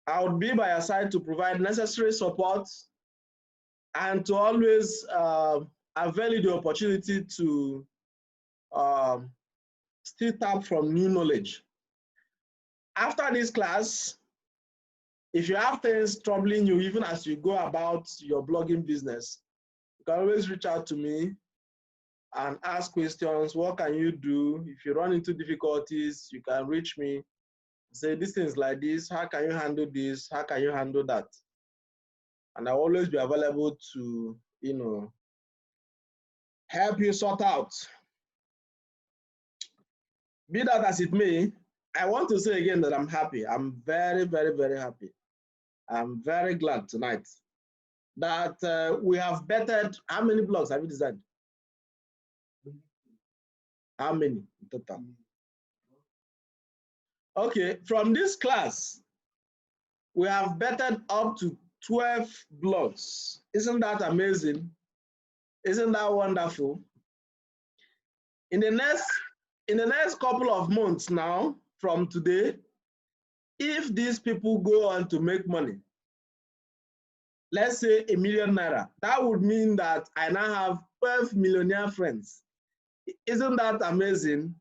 I would be by your side to provide necessary support and to always avail the opportunity to still tap from new knowledge. After this class, if you have things troubling you, even as you go about your blogging business, you can always reach out to me and ask questions. What can you do? If you run into difficulties, you can reach me. Say, this thing is like this. How can you handle this? How can you handle that? And I'll always be available to, help you sort out. Be that as it may, I want to say again that I'm happy. I'm very, very, very happy. I'm very glad tonight that we have bettered. How many blogs have you designed? How many in total? Okay, from this class, we have bettered up to 12 blogs. Isn't that amazing? Isn't that wonderful? In the next couple of months now, from today, if these people go on to make money, let's say ₦1 million, that would mean that I now have 12 millionaire friends. Isn't that amazing?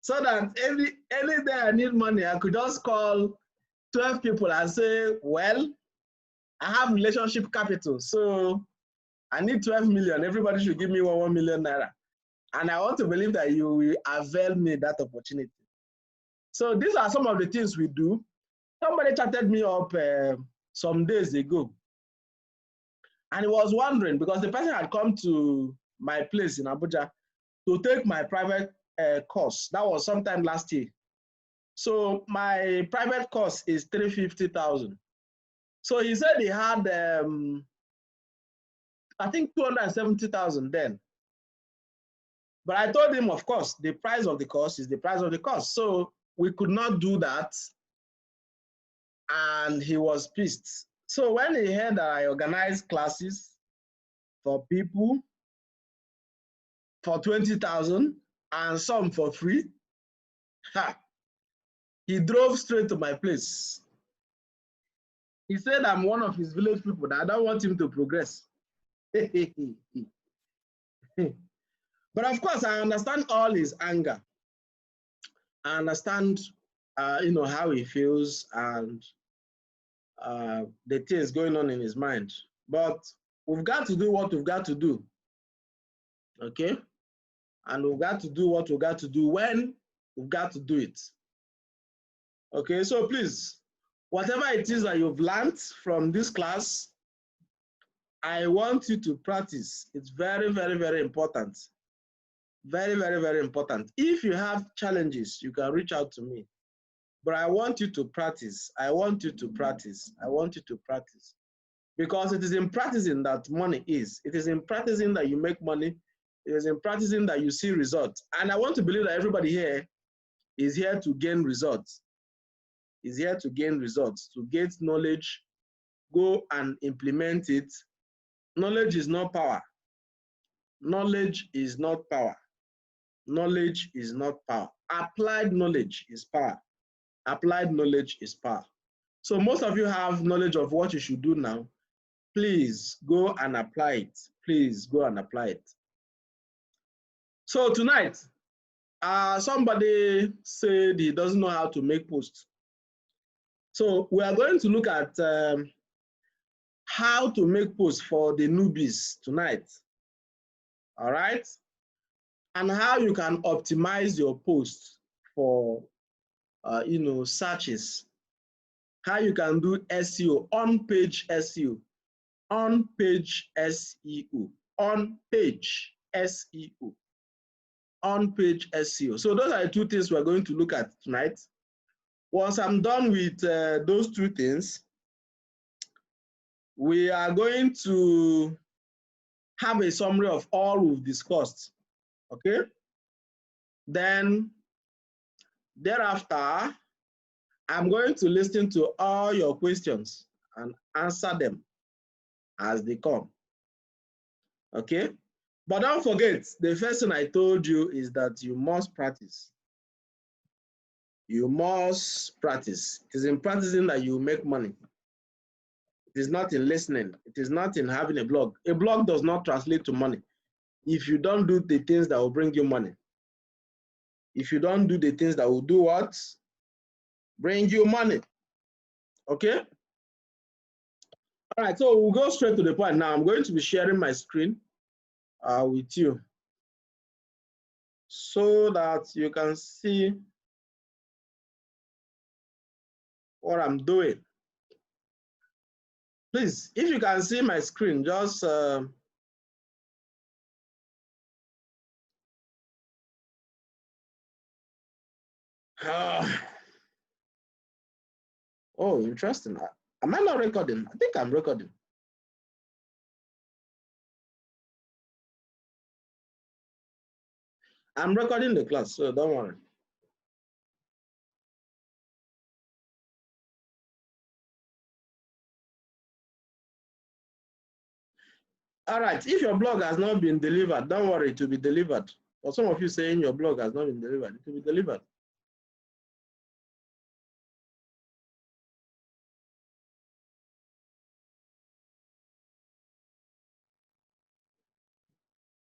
So that any day I need money, I could just call 12 people and say, well, I have relationship capital, so I need 12 million. Everybody should give me 1 million naira. And I want to believe that you will avail me that opportunity. So these are some of the things we do. Somebody chatted me up some days ago, and he was wondering, because the person had come to my place in Abuja to take my private course. That was sometime last year. So my private course is 350,000. So he said he had, I think 270,000 then. But I told him, of course, the price of the course is the price of the course. So we could not do that. And he was pissed. So when he heard that I organized classes for people for 20,000 and some for free, he drove straight to my place. He said I'm one of his village people, that I don't want him to progress. But of course, I understand all his anger. I understand, how he feels and the things going on in his mind. But we've got to do what we've got to do, okay? And we've got to do what we've got to do when we've got to do it. Okay, so please, whatever it is that you've learned from this class, I want you to practice. It's very, very, very important. Very, very, very important. If you have challenges, you can reach out to me. But I want you to practice. I want you to practice. I want you to practice. Because it is in practicing that money is. It is in practicing that you make money. It is in practicing that you see results. And I want to believe that everybody here is here to gain results. Is here to gain results, to get knowledge, go and implement it. Knowledge is not power. Knowledge is not power. Knowledge is not power. Applied knowledge is power. Applied knowledge is power. So most of you have knowledge of what you should do now. Please go and apply it. Please go and apply it. So tonight, somebody said he doesn't know how to make posts. So we are going to look at how to make posts for the newbies tonight. All right? And how you can optimize your posts for searches. How you can do SEO, on-page SEO, on-page SEO, on-page SEO, on-page SEO. So those are the two things we're going to look at tonight. Once I'm done with those two things, we are going to have a summary of all we've discussed, okay? Then, thereafter, I'm going to listen to all your questions and answer them as they come, okay? But don't forget, the first thing I told you is that you must practice. You must practice. It is in practicing that you make money. It is not in listening. It is not in having a blog. A blog does not translate to money if you don't do the things that will bring you money. If you don't do the things that will do what? Bring you money. Okay? All right, so we'll go straight to the point. Now I'm going to be sharing my screen with you so that you can see what I'm doing. Please, if you can see my screen, just oh, interesting. Am I not recording? I think I'm recording. I'm recording the class, so don't worry. All right, if your blog has not been delivered, don't worry, it will be delivered. For some of you saying your blog has not been delivered, it will be delivered.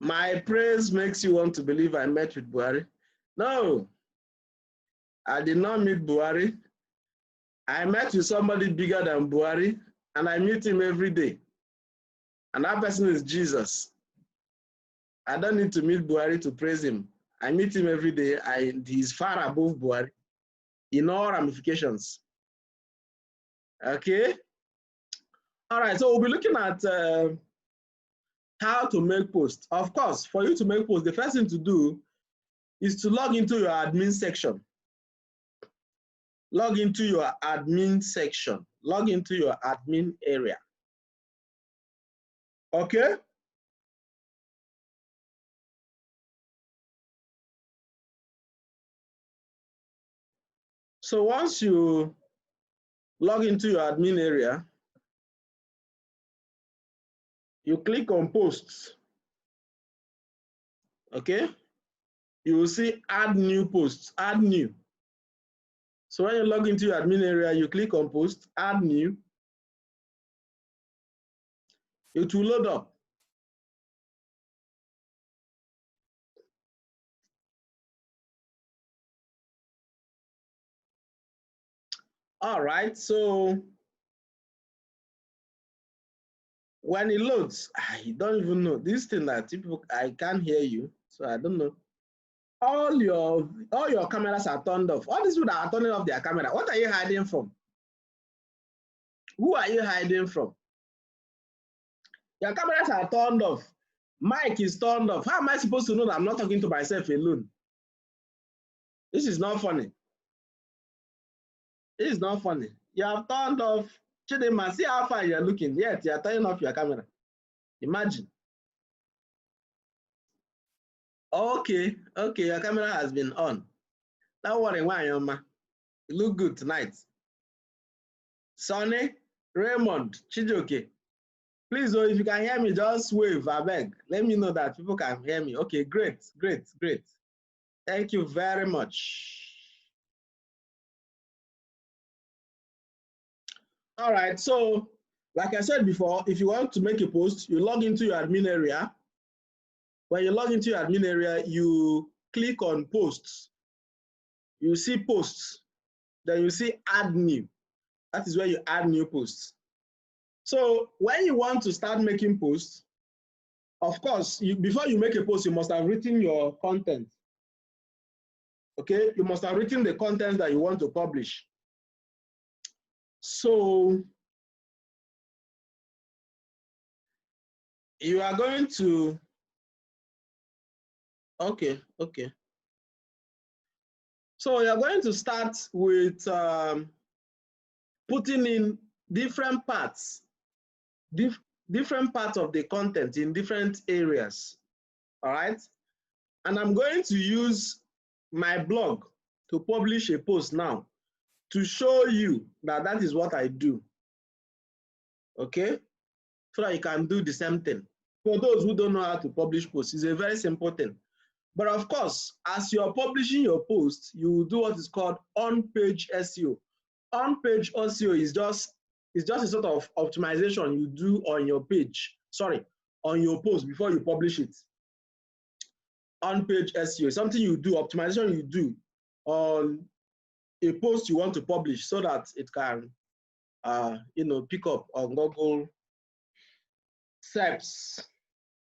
My praise makes you want to believe I met with Buhari. No, I did not meet Buhari. I met with somebody bigger than Buhari, and I meet him every day. And that person is Jesus. I don't need to meet Buhari to praise him. I meet him every day. He's far above Buhari in all ramifications. Okay? All right, so we'll be looking at how to make posts. Of course, for you to make posts, the first thing to do is to log into your admin section. Log into your admin section. Log into your admin area. Okay? So once you log into your admin area, you click on posts. Okay? You will see add new posts, add new. So when you log into your admin area, you click on post, add new. It will load up. All right, so when it loads, I don't even know. This thing that people, I can't hear you, so I don't know. All your cameras are turned off. All these people that are turning off their camera, what are you hiding from? Who are you hiding from? Your cameras are turned off. Mic is turned off. How am I supposed to know that I'm not talking to myself alone? This is not funny. This is not funny. You have turned off. Chidema, see how far you're looking. Yet you're turning off your camera. Imagine. Okay, okay, your camera has been on. Don't worry, Wanyoma. You look good tonight. Sonny, Raymond, Chijoke. Please, if you can hear me, just wave, I beg. Let me know that people can hear me. Okay, great, great, great. Thank you very much. All right, so like I said before, if you want to make a post, you log into your admin area. When you log into your admin area, you click on posts. You see posts. Then you see add new. That is where you add new posts. So when you want to start making posts, of course, before you make a post, you must have written your content. Okay, you must have written the content that you want to publish. So you are going to, okay. So you're going to start with putting in different parts, different parts of the content in different areas, all right? And I'm going to use my blog to publish a post now to show you that that is what I do, okay? So that you can do the same thing. For those who don't know how to publish posts, it's a very simple thing. But of course, as you're publishing your post, you will do what is called on-page SEO. On-page SEO is just a sort of optimization you do on your page, sorry, on your post before you publish it. On-page SEO is something you do, optimization you do on a post you want to publish so that it can, pick up on Google SERPs.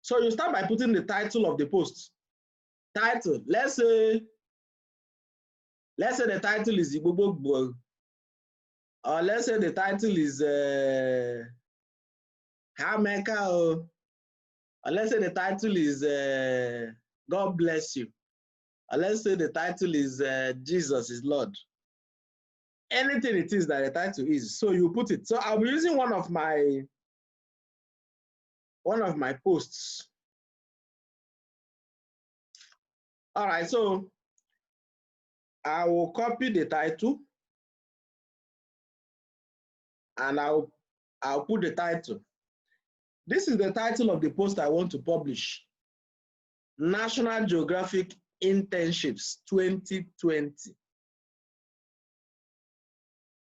So you start by putting the title of the post. Title. Let's say the title is Igbogbo, or let's say the title is Hameka, or let's say the title is God bless you, or let's say the title is Jesus is Lord. Anything it is that the title is, so you put it. So I'll be using one of my posts. All right, so I will copy the title and I'll put the title. This is the title of the post I want to publish. National Geographic Internships 2020.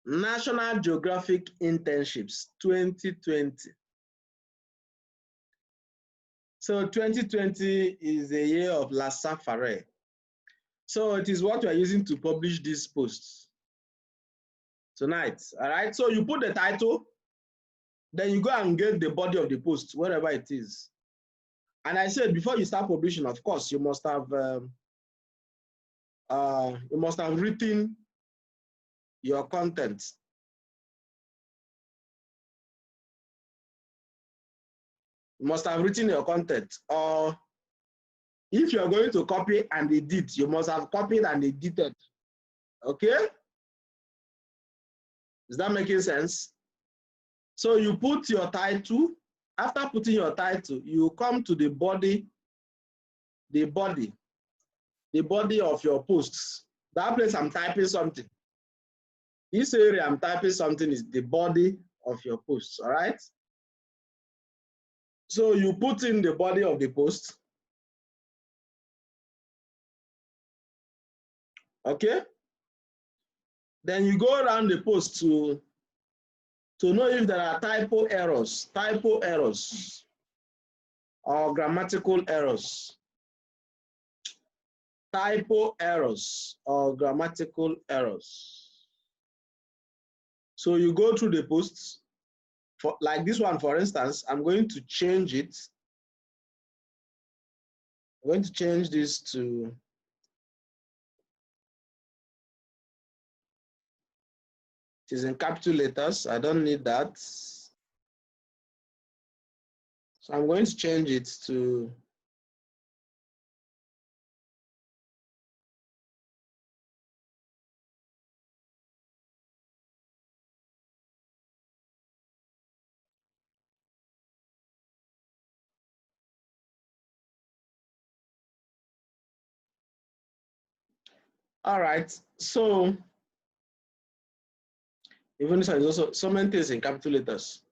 National Geographic Internships 2020. So 2020 is the year of La Safari. So it is what we are using to publish these posts tonight. All right, so you put the title, then you go and get the body of the post, wherever it is. And I said before you start publishing, of course, you must have written your content. You must have written your content, or if you're going to copy and edit, you must have copied and edited. Okay? Is that making sense? So you put your title. After putting your title, you come to the body of your posts. That place I'm typing something. This area I'm typing something is the body of your posts, all right? So you put in the body of the post. Okay? Then you go around the post to know if there are typo errors or grammatical errors. Typo errors or grammatical errors. So you go through the posts. For like this one, for instance, I'm going to change it. I'm going to change this to it is in capital letters. I don't need that. So I'm going to change it to all right. So even this one is also so many things in capital letters.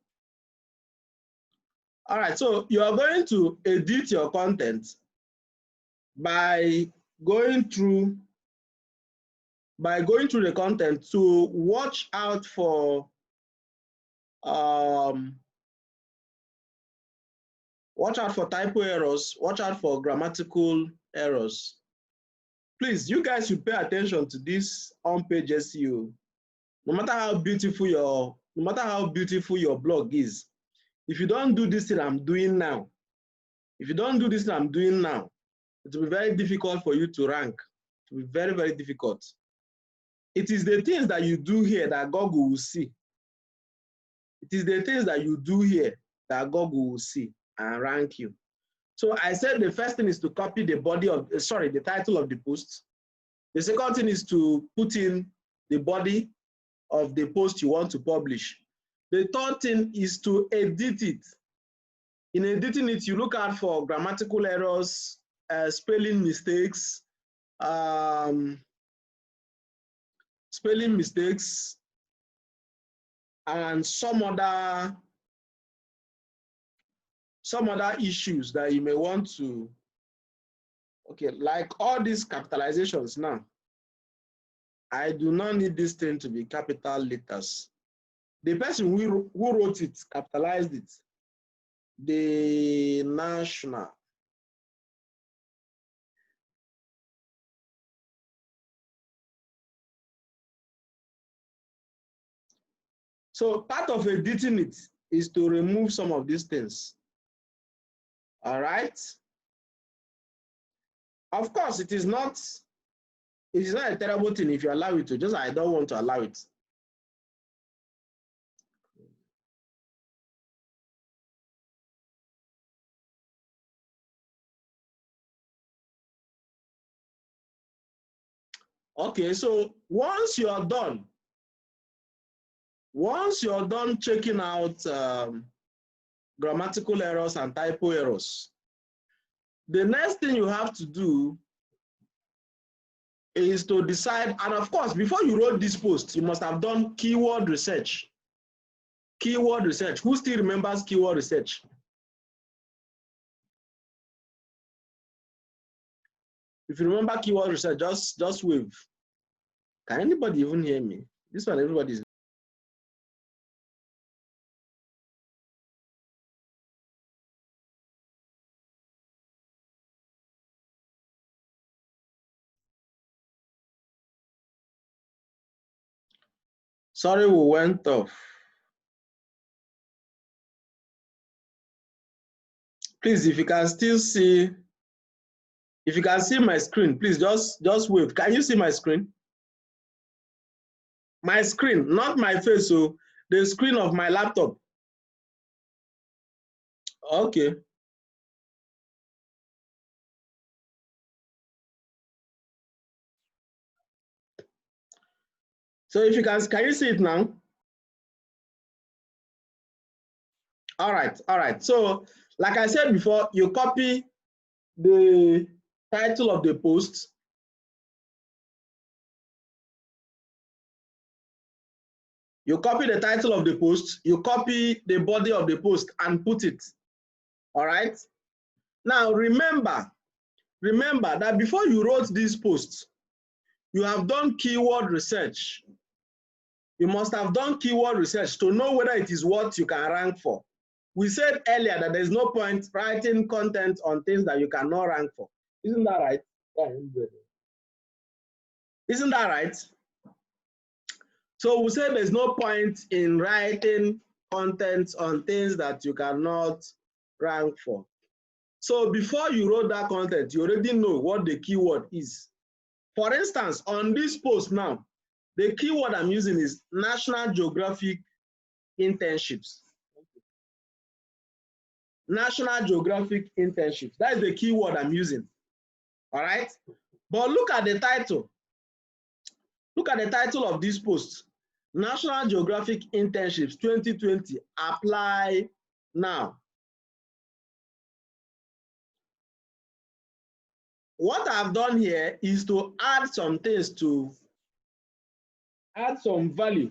All right, so you are going to edit your content by going through the content to watch out for typo errors, watch out for grammatical errors. Please, you guys should pay attention to this on-page SEO. No matter how beautiful your blog is, if you don't do this thing I'm doing now, it will be very difficult for you to rank. It will be very, very difficult. It is the things that you do here that Google will see. It is the things that you do here that Google will see and rank you. So I said the first thing is to copy the the title of the post. The second thing is to put in the body of the post you want to publish. The third thing is to edit it. In editing it, you look out for grammatical errors, spelling mistakes, and some other issues that you may want to Okay, like all these capitalizations now, I do not need this thing to be capital letters. The person who wrote it capitalized it. The national. So part of editing it is to remove some of these things. All right. Of course, it is not a terrible thing if you allow it to. Just I don't want to allow it. Okay, so once you're done checking out grammatical errors and typo errors, the next thing you have to do is to decide, and of course, before you wrote this post, you must have done keyword research. Keyword research. Who still remembers keyword research? If you remember keyword research, just wave. Can anybody even hear me? This one, everybody's. Sorry, we went off. Please, if you can still see, if you can see my screen, please just wave. Can you see my screen? My screen, not my face, so the screen of my laptop. Okay. So if you can you see it now? All right. So like I said before, you copy the title of the post. You copy the title of the post, you copy the body of the post and put it. All right. Now remember that before you wrote this post, you have done keyword research. You must have done keyword research to know whether it is what you can rank for. We said earlier that there's no point writing content on things that you cannot rank for. Isn't that right? Isn't that right? So we said there's no point in writing content on things that you cannot rank for. So before you wrote that content, you already know what the keyword is. For instance, on this post now, the keyword I'm using is National Geographic internships. National Geographic internships. That is the keyword I'm using. All right. But look at the title. Look at the title of this post. National Geographic internships 2020. Apply now. What I've done here is to add some things to add some value.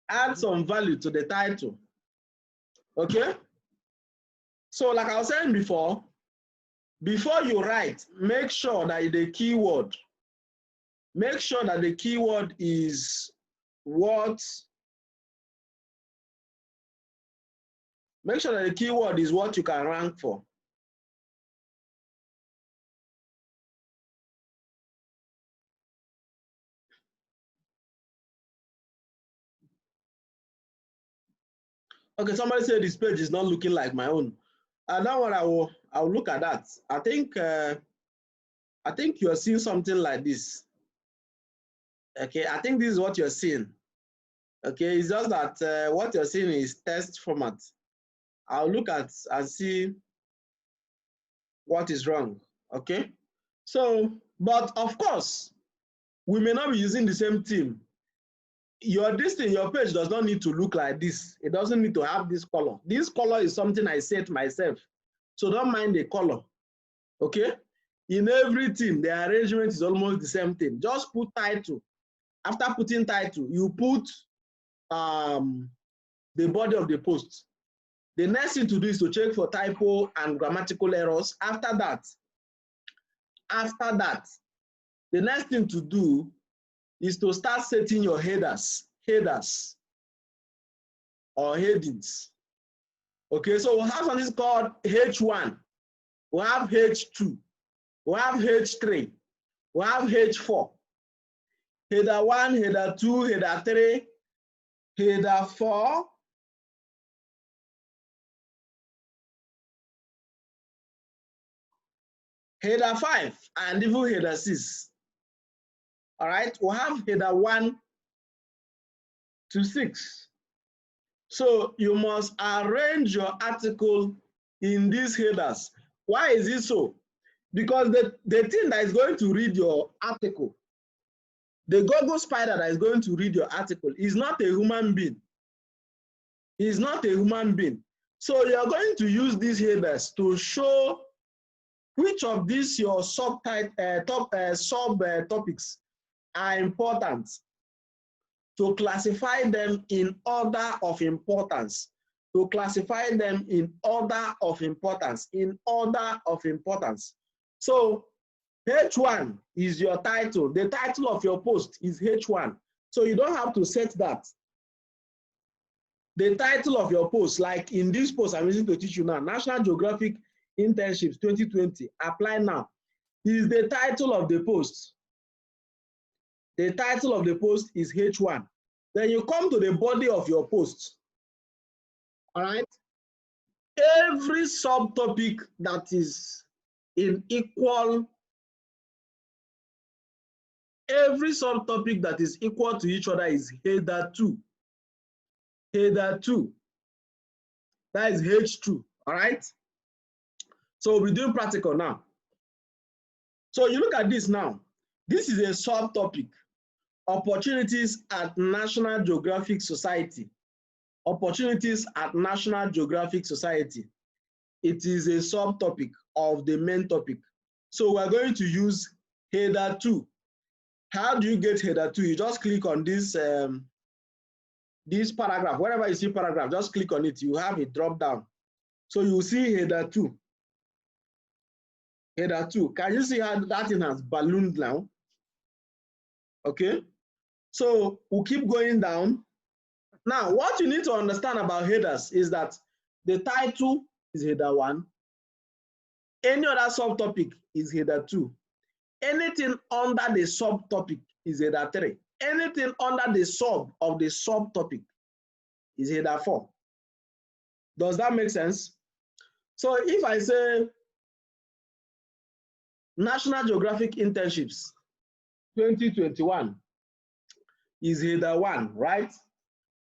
Add some value to the title. Okay? So like I was saying before you write, make sure that the keyword is what, make sure that the keyword is what you can rank for. Okay, somebody said this page is not looking like my own. And that one I will look at that. I think you're seeing something like this. Okay, I think this is what you're seeing. Okay, it's just that what you're seeing is text format. I'll look at and see what is wrong. Okay, so but of course we may not be using the same theme. Your page does not need to look like this. It doesn't need to have this color. This color is something I set myself, so don't mind the color. Okay, in everything the arrangement is almost the same thing. Just put title. After putting title, you put the body of the post. The next thing to do is to check for typo and grammatical errors. After that, After that, the next thing to do is to start setting your headers or headings. Okay, so we'll have something called H1, we'll have H2, we'll have H3, we'll have H4. Header 1, header 2, header 3, header 4, header 5, and even header 6. All right, we'll have header 1 to 6. So you must arrange your article in these headers. Why is it so? Because the thing that is going to read your article, the Google spider that is going to read your article, is not a human being. Is not a human being. So you're going to use these headers to show which of these your subtopics are important, to classify them in order of importance, to classify them in order of importance, in order of importance. So H1 is your title. The title of your post is H1. So you don't have to set that. The title of your post, like in this post I'm using to teach you now, National Geographic Internships 2020, apply now, is the title of the post. The title of the post is H1. Then you come to the body of your post. All right. Every subtopic that is in equal, every subtopic that is equal to each other is header 2. Header 2. That is H2. All right. So we'll be doing practical now. So you look at this now. This is a subtopic. Opportunities at National Geographic Society. Opportunities at National Geographic Society. It is a subtopic of the main topic. So we're going to use header 2. How do you get header 2? You just click on this, this paragraph. Wherever you see paragraph, just click on it. You have a drop down. So you see header 2. Header 2. Can you see how that thing has ballooned now? Okay. So we'll keep going down. Now, what you need to understand about headers is that the title is header 1. Any other subtopic is header 2. Anything under the subtopic is header 3. Anything under the sub of the subtopic is header 4. Does that make sense? So if I say National Geographic Internships 2021 is header 1, right?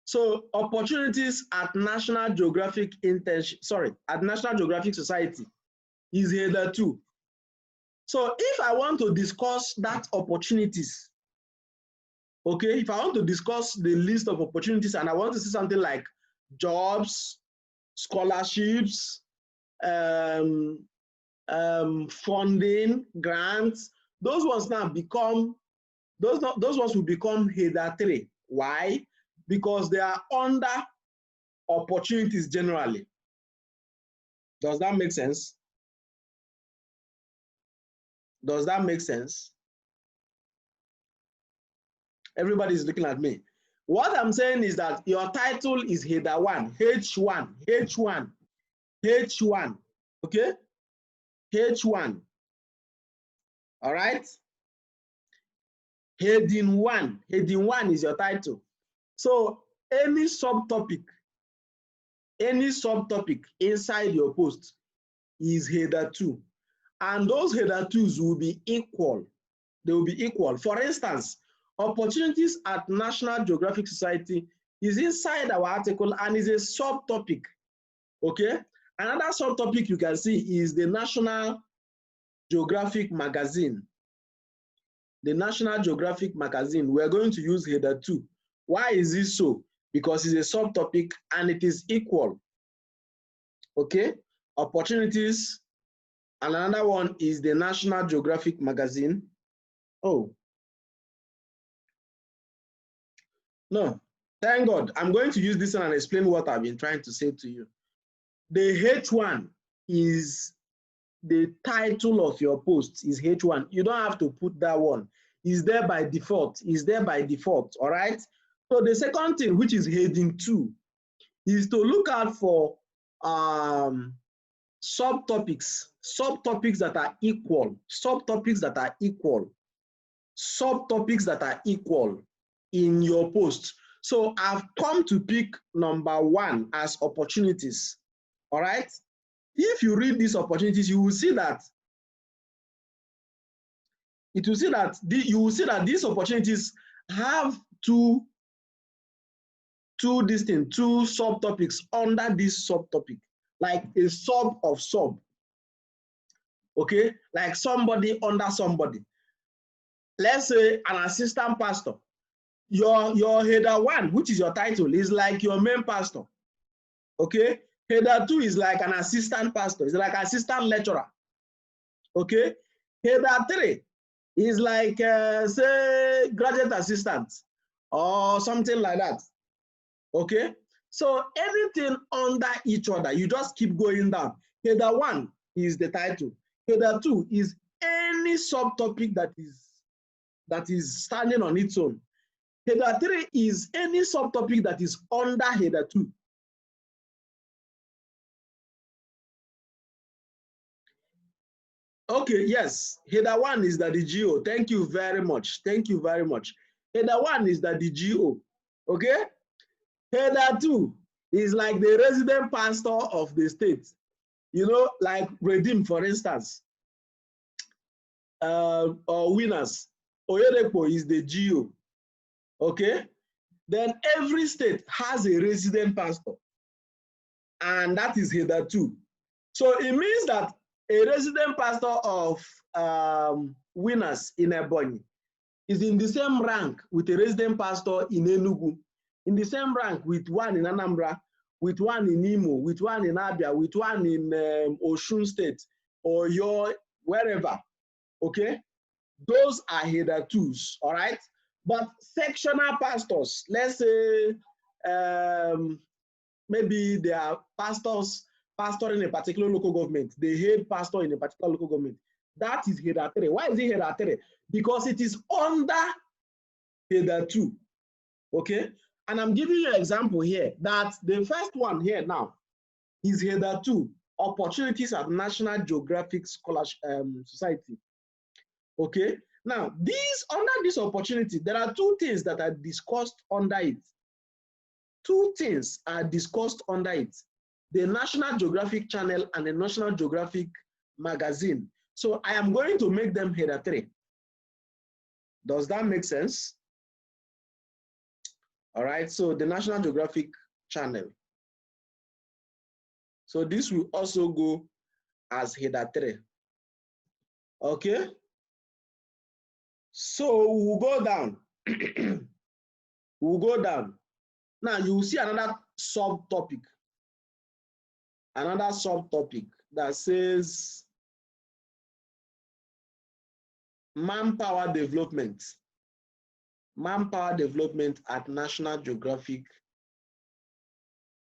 So opportunities at National Geographic Internship, at National Geographic Society is header 2. So if I want to discuss that opportunities, okay, if I want to discuss the list of opportunities and I want to see something like jobs, scholarships, funding, grants, those ones now become, those ones will become header 3. Why? Because they are under opportunities generally. Does that make sense? Does that make sense? Everybody is looking at me. What I'm saying is that your title is header 1, H1, H1, H1, okay? H1, all right? Heading 1 is your title. So any subtopic inside your post is header 2. And those header 2s will be equal. They will be equal. For instance, opportunities at National Geographic Society is inside our article and is a subtopic. Okay? Another subtopic you can see is the National Geographic Magazine. The National Geographic Magazine, we're going to use header 2. Why is this so? Because it's a subtopic and it is equal. Okay? Opportunities. And another one is the National Geographic Magazine. Oh. No, thank God. I'm going to use this one and explain what I've been trying to say to you. The H1 is the title of your post is H1. You don't have to put that one. It's there by default. It's there by default. All right. So the second thing, which is heading 2, is to look out for subtopics that are equal, subtopics that are equal in your post. So I've come to pick number 1 as opportunities. All right. If you read these opportunities, you will see that these opportunities have two subtopics under this subtopic, like a sub of sub. Okay, like somebody under somebody. Let's say an assistant pastor. Your header 1, which is your title, is like your main pastor. Okay, header 2 is like an assistant pastor. It's like assistant lecturer. Okay, header 3 is like say graduate assistant or something like that. Okay, so anything under each other, you just keep going down. Header 1 is the title. Header 2 is any subtopic that is standing on its own. Header 3 is any subtopic that is under header 2. Okay, yes, header 1 is the DGO. Thank you very much. Thank you very much. Header 1 is the DGO. Okay? Header 2 is like the resident pastor of the state. You know, like Redeem, for instance, or Winners. Oyedepo is the GO. Okay? Then every state has a resident pastor, and that is header 2. So it means that a resident pastor of Winners in Ebonyi is in the same rank with a resident pastor in Enugu, in the same rank with one in Anambra, with one in Imo, with one in Abia, with one in Osun State, or your wherever. Okay, those are header 2s. All right, but sectional pastors, let's say maybe they are pastors pastoring a particular local government, the head pastor in a particular local government. That is header 3. Why is it header 3? Because it is under header 2. Okay, and I'm giving you an example here that the first one here now is header 2, opportunities at National Geographic Scholarship Society. Okay, now under this opportunity, there are 2 things that are discussed under it. 2 things are discussed under it: the National Geographic Channel and the National Geographic Magazine. So I am going to make them header 3. Does that make sense? All right, so the National Geographic Channel. So this will also go as header 3. Okay? So we'll go down. We'll go down. Now you will see another subtopic. Another subtopic that says manpower development. Manpower development at National Geographic.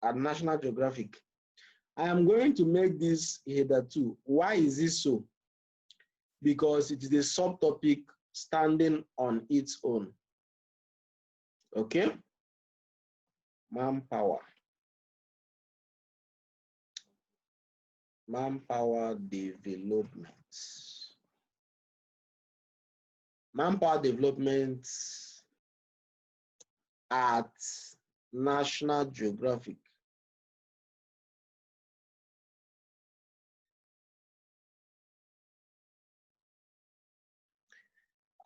At National Geographic. I am going to make this header 2. Why is this so? Because it is a subtopic standing on its own. Okay? Manpower. Manpower development. Manpower development at National Geographic.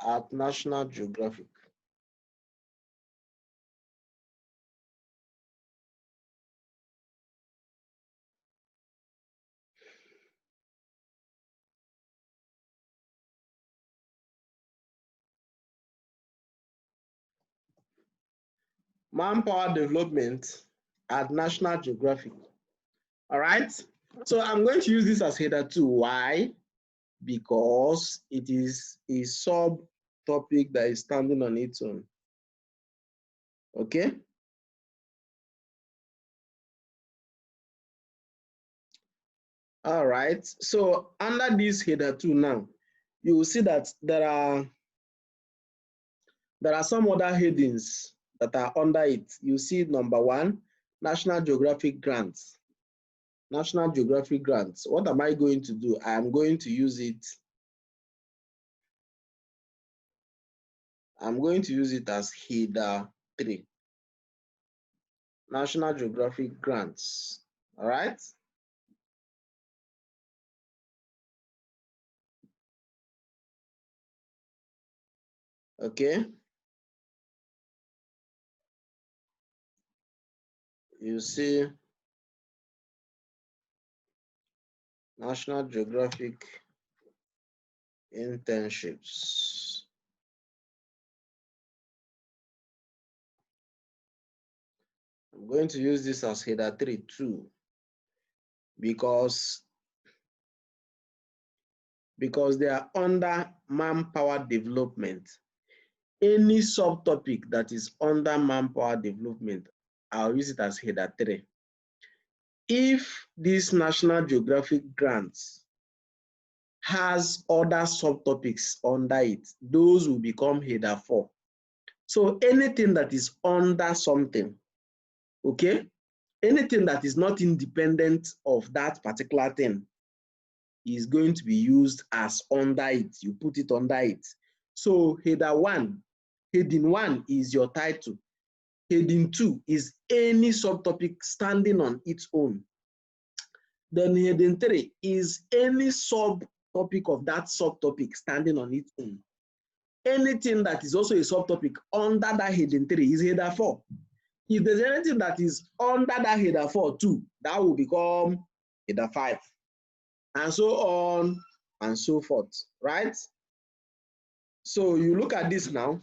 At National Geographic. Manpower development at National Geographic. All right. So I'm going to use this as header 2. Why? Because it is a subtopic that is standing on its own. Okay. All right. So under this header 2 now, you will see that there are some other headings that are under it. You see number 1, National Geographic Grants. National Geographic Grants. What am I going to do? I am going to use it. I'm going to use it as header 3. National Geographic Grants. All right. Okay. You see National Geographic internships. I'm going to use this as header 3 too, because they are under manpower development. Any subtopic that is under manpower development, I'll use it as header 3. If this National Geographic Grants has other subtopics under it, those will become header 4. So anything that is under something, okay, anything that is not independent of that particular thing is going to be used as under it. You put it under it. So header 1, heading 1 is your title. Heading 2 is any subtopic standing on its own. Then heading 3 is any subtopic of that subtopic standing on its own. Anything that is also a subtopic under that heading 3 is header 4. If there's anything that is under that header 4 too, that will become header 5. And so on and so forth, right? So you look at this now.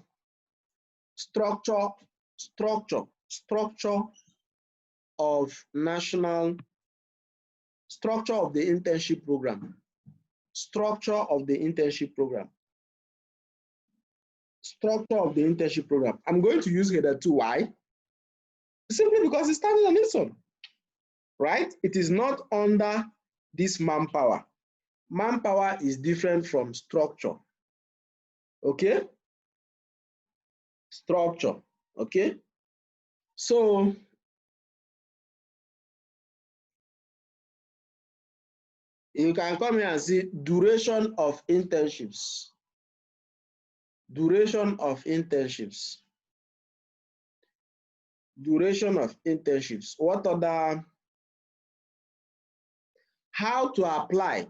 Structure of national, structure of the internship program. Structure of the internship program. Structure of the internship program. I'm going to use header 2. Why? Simply because it's standing on its own, right? It is not under this manpower. Manpower is different from structure. Okay? Structure. Okay? So you can come here and see duration of internships. Duration of internships. Duration of internships. What other? How to apply.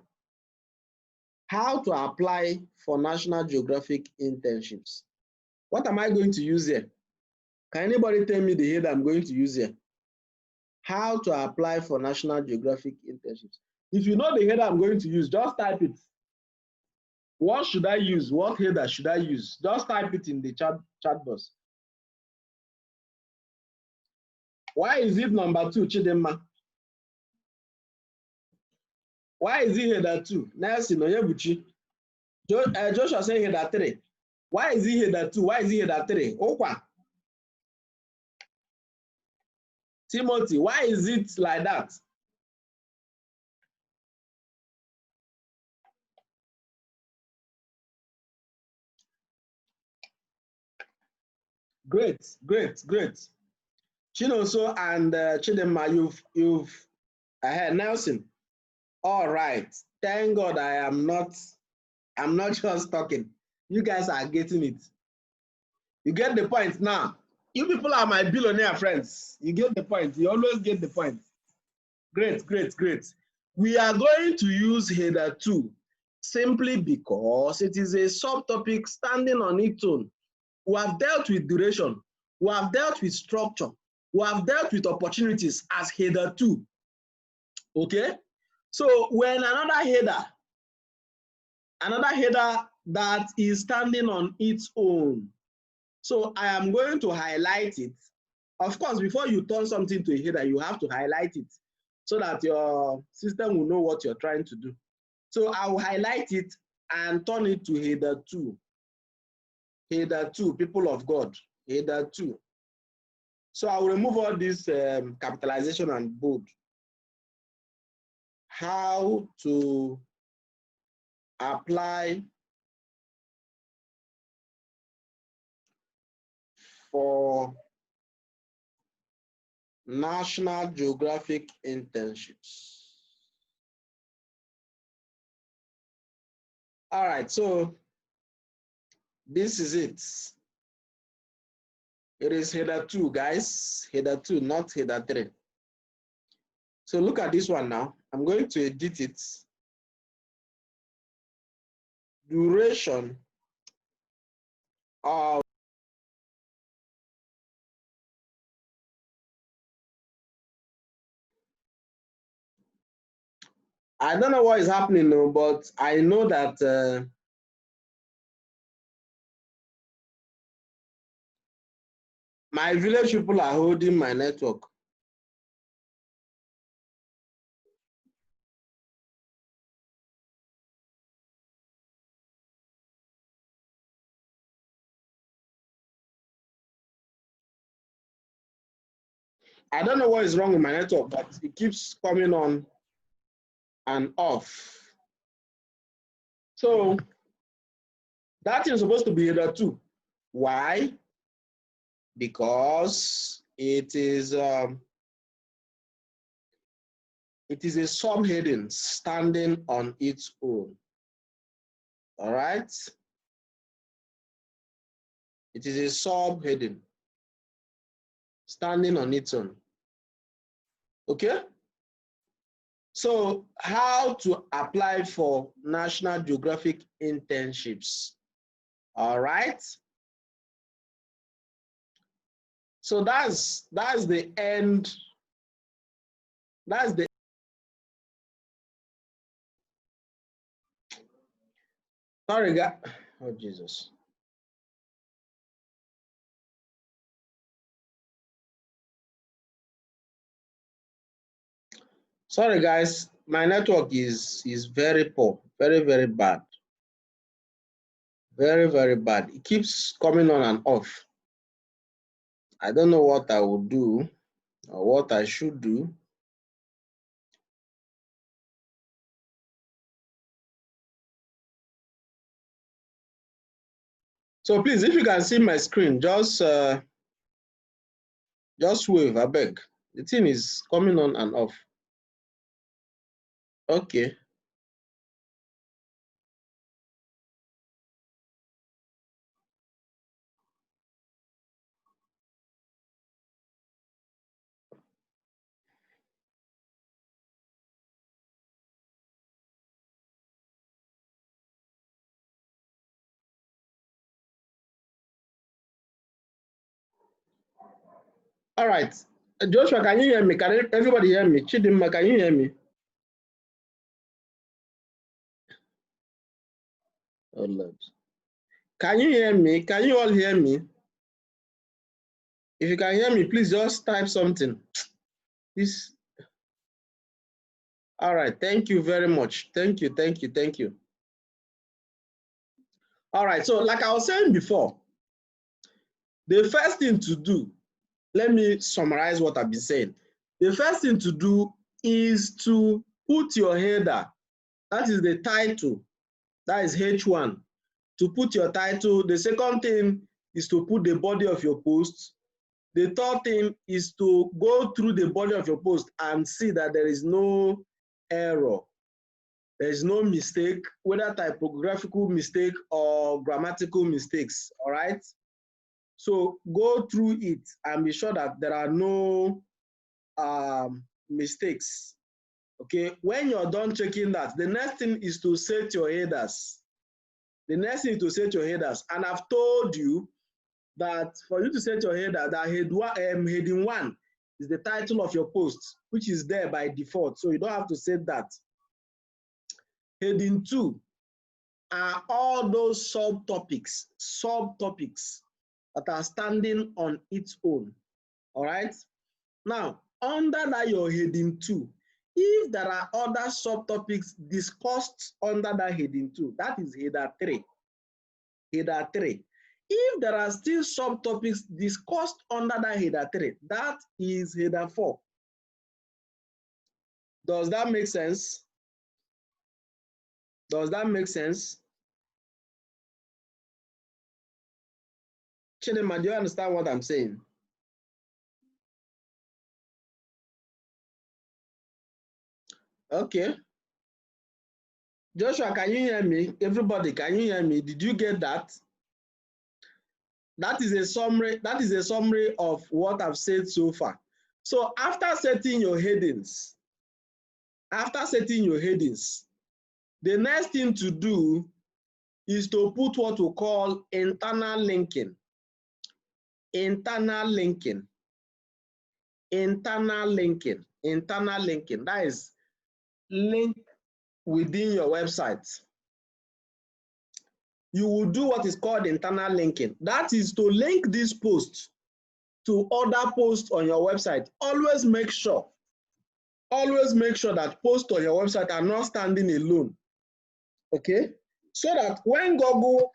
How to apply for National Geographic internships. What am I going to use here? Can anybody tell me the header I'm going to use here? How to apply for National Geographic internships. If you know the header I'm going to use, just type it. What should I use? What header should I use? Just type it in the chat box. Why is it number 2, Chidema? Why is it header 2? Nelson Onyebuchi. Joshua saying header 3. Why is it header 2? Why is it header 3? Okwa. Timothy, why is it like that? Great, great, great. Chinoso and Chidema, you've Nelson. All right. Thank God I'm not just talking. You guys are getting it. You get the point now. You people are my billionaire friends. You get the point. You always get the point. Great, great, great. We are going to use header 2 simply because it is a subtopic standing on its own. We have dealt with duration. We have dealt with structure. We have dealt with opportunities as header 2. Okay? So when another header that is standing on its own. So I am going to highlight it. Of course, before you turn something to a header, you have to highlight it so that your system will know what you're trying to do. So I will highlight it and turn it to header 2. Header 2, people of God, header 2. So I will remove all this capitalization and bold. how to apply for National Geographic internships. All right, so this is it. It is header 2, guys. Header 2, not header 3. So look at this one now. I'm going to edit it. Duration of I don't know what is happening now, but I know that my village people are holding my network. I don't know what is wrong with my network, but it keeps coming on and off. So that is supposed to be header 2. Why? Because it is a subheading standing on its own. All right? It is a subheading standing on its own. Okay? So how to apply for National Geographic internships? All right? So that's the end. That's the sorry, guys. Oh, Jesus. Sorry, guys. My network is very poor, very, very bad. Very, very bad. It keeps coming on and off. I don't know what I will do or what I should do. So please, if you can see my screen, just wave, I beg. The thing is coming on and off. Okay. All right. Joshua, can you hear me? Can everybody hear me? Chidinma, can you hear me? Oh, Lord. Can you hear me? Can you all hear me? If you can hear me, please just type something. This. All right. Thank you very much. Thank you. Thank you. Thank you. All right. So like I was saying before, the first thing to do, let me summarize what I've been saying. The first thing to do is to put your header. That is the title. That is H1. To put your title. The second thing is to put the body of your post. The third thing is to go through the body of your post and see that there is no error. There is no mistake, whether typographical mistake or grammatical mistakes, all right? So go through it and be sure that there are no mistakes, okay? When you're done checking that, the next thing is to set your headers. The next thing is to set your headers. And I've told you that for you to set your header, that heading 1 is the title of your post, which is there by default. So you don't have to set that. Heading 2 are all those subtopics that are standing on its own. All right. Now, under that your heading 2, if there are other subtopics discussed under that heading 2, that is header 3. Header 3. If there are still subtopics discussed under that header 3, that is header 4. Does that make sense? Does that make sense? Chidema, do you understand what I'm saying? Okay. Joshua, can you hear me? Everybody, can you hear me? Did you get that? That is a summary. That is a summary of what I've said so far. So after setting your headings, the next thing to do is to put what we call internal linking. Internal linking. That is link within your website. You will do what is called internal linking. That is to link this post to other posts on your website. Always make sure that posts on your website are not standing alone. Okay? So that when Google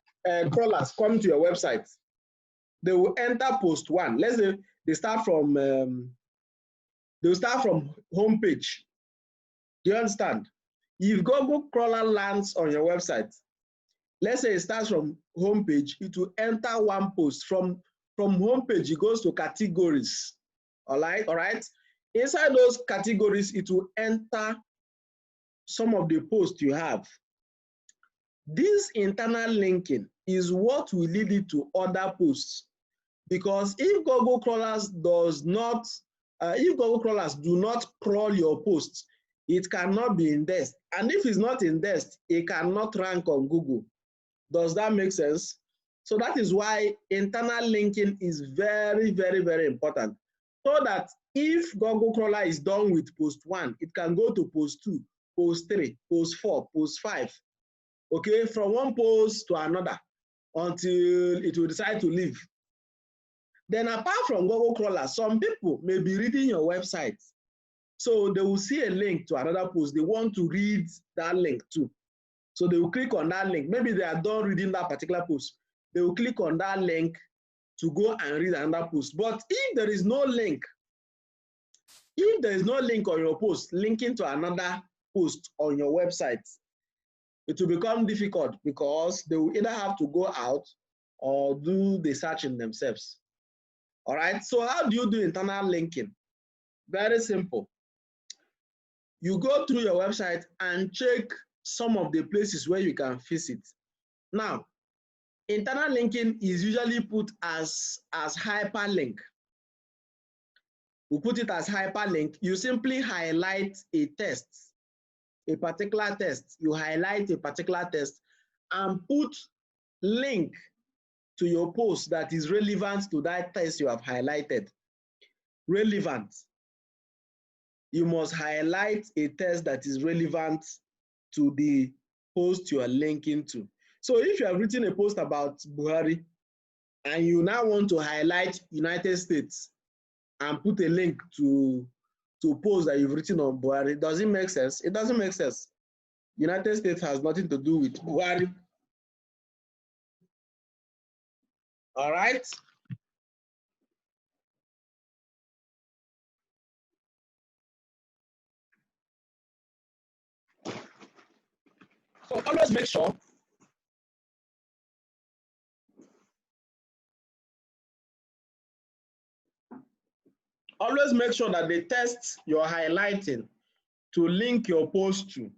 crawlers come to your website, they will enter post 1. Let's say they start from homepage. Do you understand? If Google crawler lands on your website, let's say it starts from homepage, it will enter one post. From homepage, it goes to categories. All right. Inside those categories, it will enter some of the posts you have. This internal linking is what will lead it to other posts. Because if Google crawlers do not crawl your posts, it cannot be indexed. And if it's not indexed, it cannot rank on Google. Does that make sense? So that is why internal linking is very, very, very important. So that if Google crawler is done with post 1, it can go to post 2, post 3, post 4, post 5. Okay, from one post to another until it will decide to leave. Then apart from Google crawler, some people may be reading your website. So they will see a link to another post. They want to read that link too. So they will click on that link. Maybe they are done reading that particular post. They will click on that link to go and read another post. But if there is no link, on your post linking to another post on your website, it will become difficult because they will either have to go out or do the searching themselves. All right, so how do you do internal linking? Very simple. You go through your website and check some of the places where you can visit. Now, internal linking is usually put as hyperlink. We put it as hyperlink. You simply highlight a text, a particular text. You highlight a particular text and put link to your post that is relevant to that text you have highlighted. Relevant. You must highlight a text that is relevant to the post you are linking to. So if you have written a post about Buhari and you now want to highlight United States and put a link to post that you've written on Buhari, does it make sense? It doesn't make sense. United States has nothing to do with Buhari. All right. So always make sure that the text you're highlighting to link your post to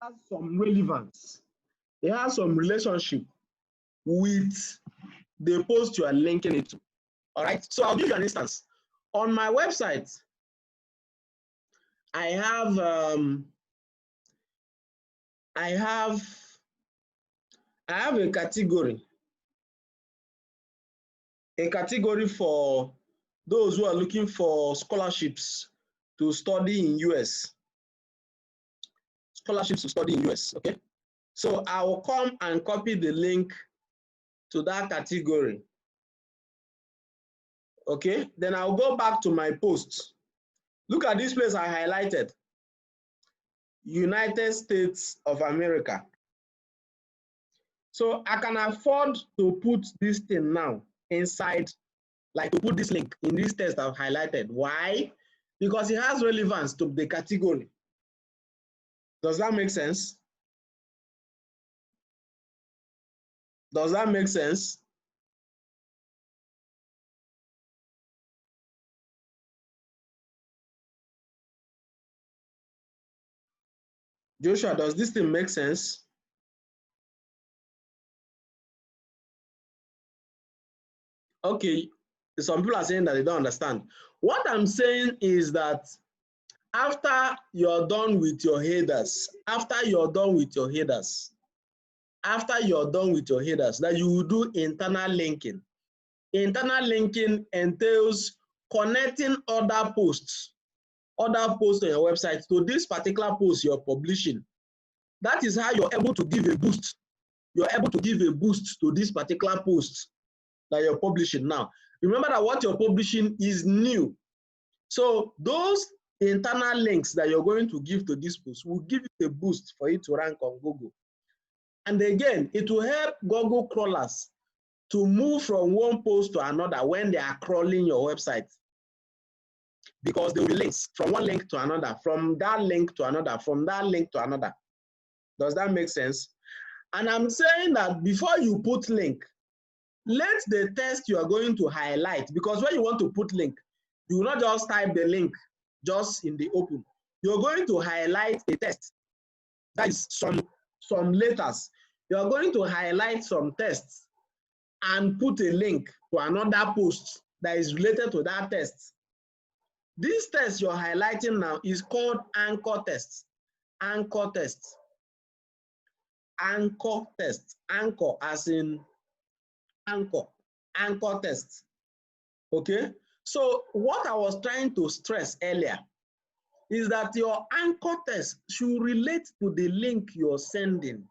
has some relevance. It has some relationship with the post you are linking it to. All right. So I'll give you an instance. On my website, I have a category. A category for those who are looking for scholarships to study in US. Scholarships to study in US, okay? So I will come and copy the link to that category. Okay, then I'll go back to my post. Look at this place I highlighted. United States of America. So I can afford to put this thing now inside, like to put this link in this text I've highlighted. Why? Because it has relevance to the category. Does that make sense? Does that make sense? Joshua, does this thing make sense? Okay, some people are saying that they don't understand. What I'm saying is that after you're done with your headers, that you will do internal linking. Internal linking entails connecting other posts on your website to this particular post you're publishing. That is how you're able to give a boost. You're able to give a boost to this particular post that you're publishing now. Remember that what you're publishing is new. So those internal links that you're going to give to this post will give you a boost for it to rank on Google. And again, it will help Google crawlers to move from one post to another when they are crawling your website. Because there will be links from one link to another, from that link to another, from that link to another. Does that make sense? And I'm saying that before you put link, let the text you are going to highlight, because when you want to put link, you will not just type the link just in the open. You're going to highlight a text. That is some letters. You're going to highlight some text and put a link to another post that is related to that text. This text you're highlighting now is called anchor text. Anchor text. Anchor text. Anchor as in anchor. Anchor text. Okay? So what I was trying to stress earlier is that your anchor text should relate to the link you're sending.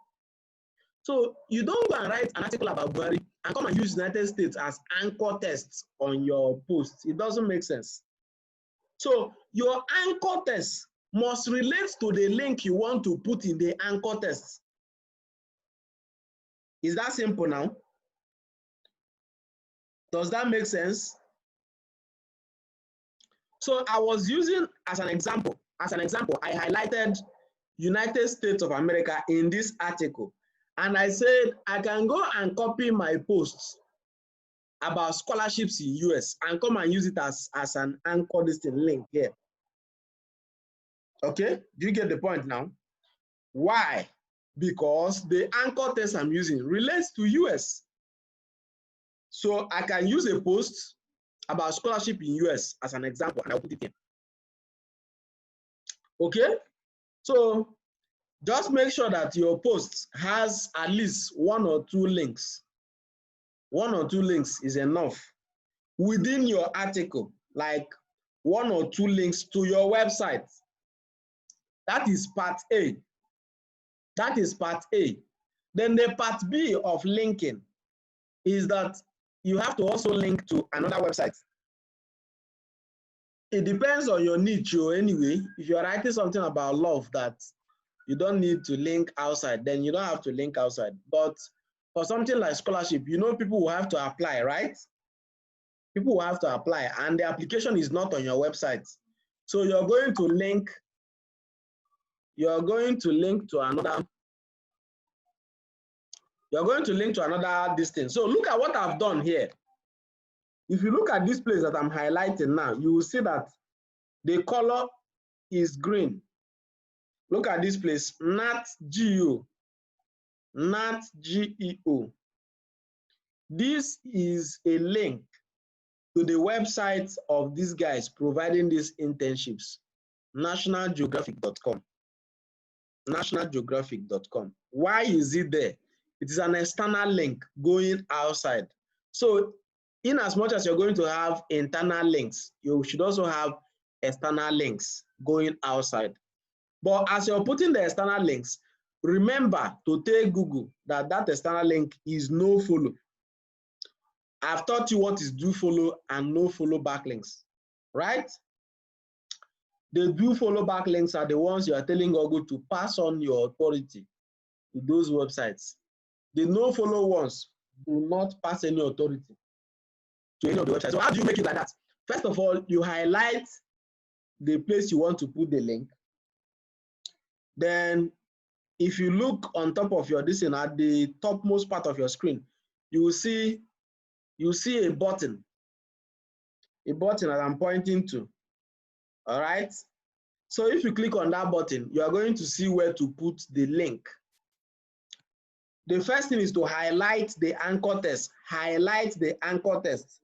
So you don't go and write an article about Buhari and come and use United States as anchor text on your post. It doesn't make sense. So your anchor text must relate to the link you want to put in the anchor text. Is that simple now? Does that make sense? So I was using as an example, I highlighted United States of America in this article. And I said, I can go and copy my posts about scholarships in US and come and use it as an anchor listing link here. Okay, do you get the point now? Why? Because the anchor text I'm using relates to US. So I can use a post about scholarship in US as an example, and I'll put it here. Okay, so just make sure that your post has at least 1 or 2 links. 1 or 2 links is enough within your article, like 1 or 2 links to your website. That is part A. That is part A. Then the part B of linking is that you have to also link to another website. It depends on your niche anyway. If you're writing something about love that you don't need to link outside, then you don't have to link outside. But for something like scholarship, you know people will have to apply, right? People will have to apply, and the application is not on your website. So you're going to link to another distance. So look at what I've done here. If you look at this place that I'm highlighting now, you will see that the color is green. Look at this place, not GEO. This is a link to the website of these guys providing these internships, nationalgeographic.com. Nationalgeographic.com. Why is it there? It is an external link going outside. So in as much as you're going to have internal links, you should also have external links going outside. But as you're putting the external links, remember to tell Google that that external link is no follow. I've taught you what is do follow and no follow backlinks, right? The do follow backlinks are the ones you are telling Google to pass on your authority to those websites. The no follow ones do not pass any authority to any of the websites. So how do you make it like that? First of all, you highlight the place you want to put the link. Then if you look on top of your this at the topmost part of your screen, you will see a button that I'm pointing to. All right. So if you click on that button, you are going to see where to put the link. The first thing is to highlight the anchor text. Highlight the anchor text.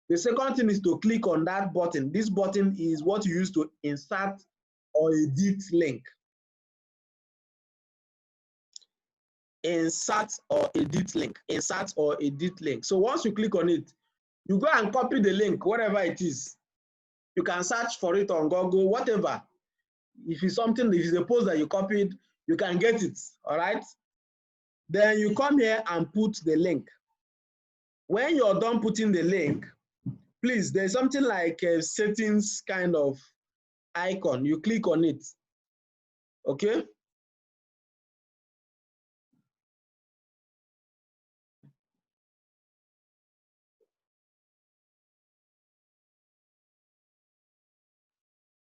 The second thing is to click on that button. This button is what you use to insert or edit link. Insert or edit link. Insert or edit link. So once you click on it, you go and copy the link, whatever it is. You can search for it on Google, whatever. If it's something, if it's a post that you copied, you can get it, all right? Then you come here and put the link. When you're done putting the link, please, there's something like a settings kind of icon. You click on it, okay?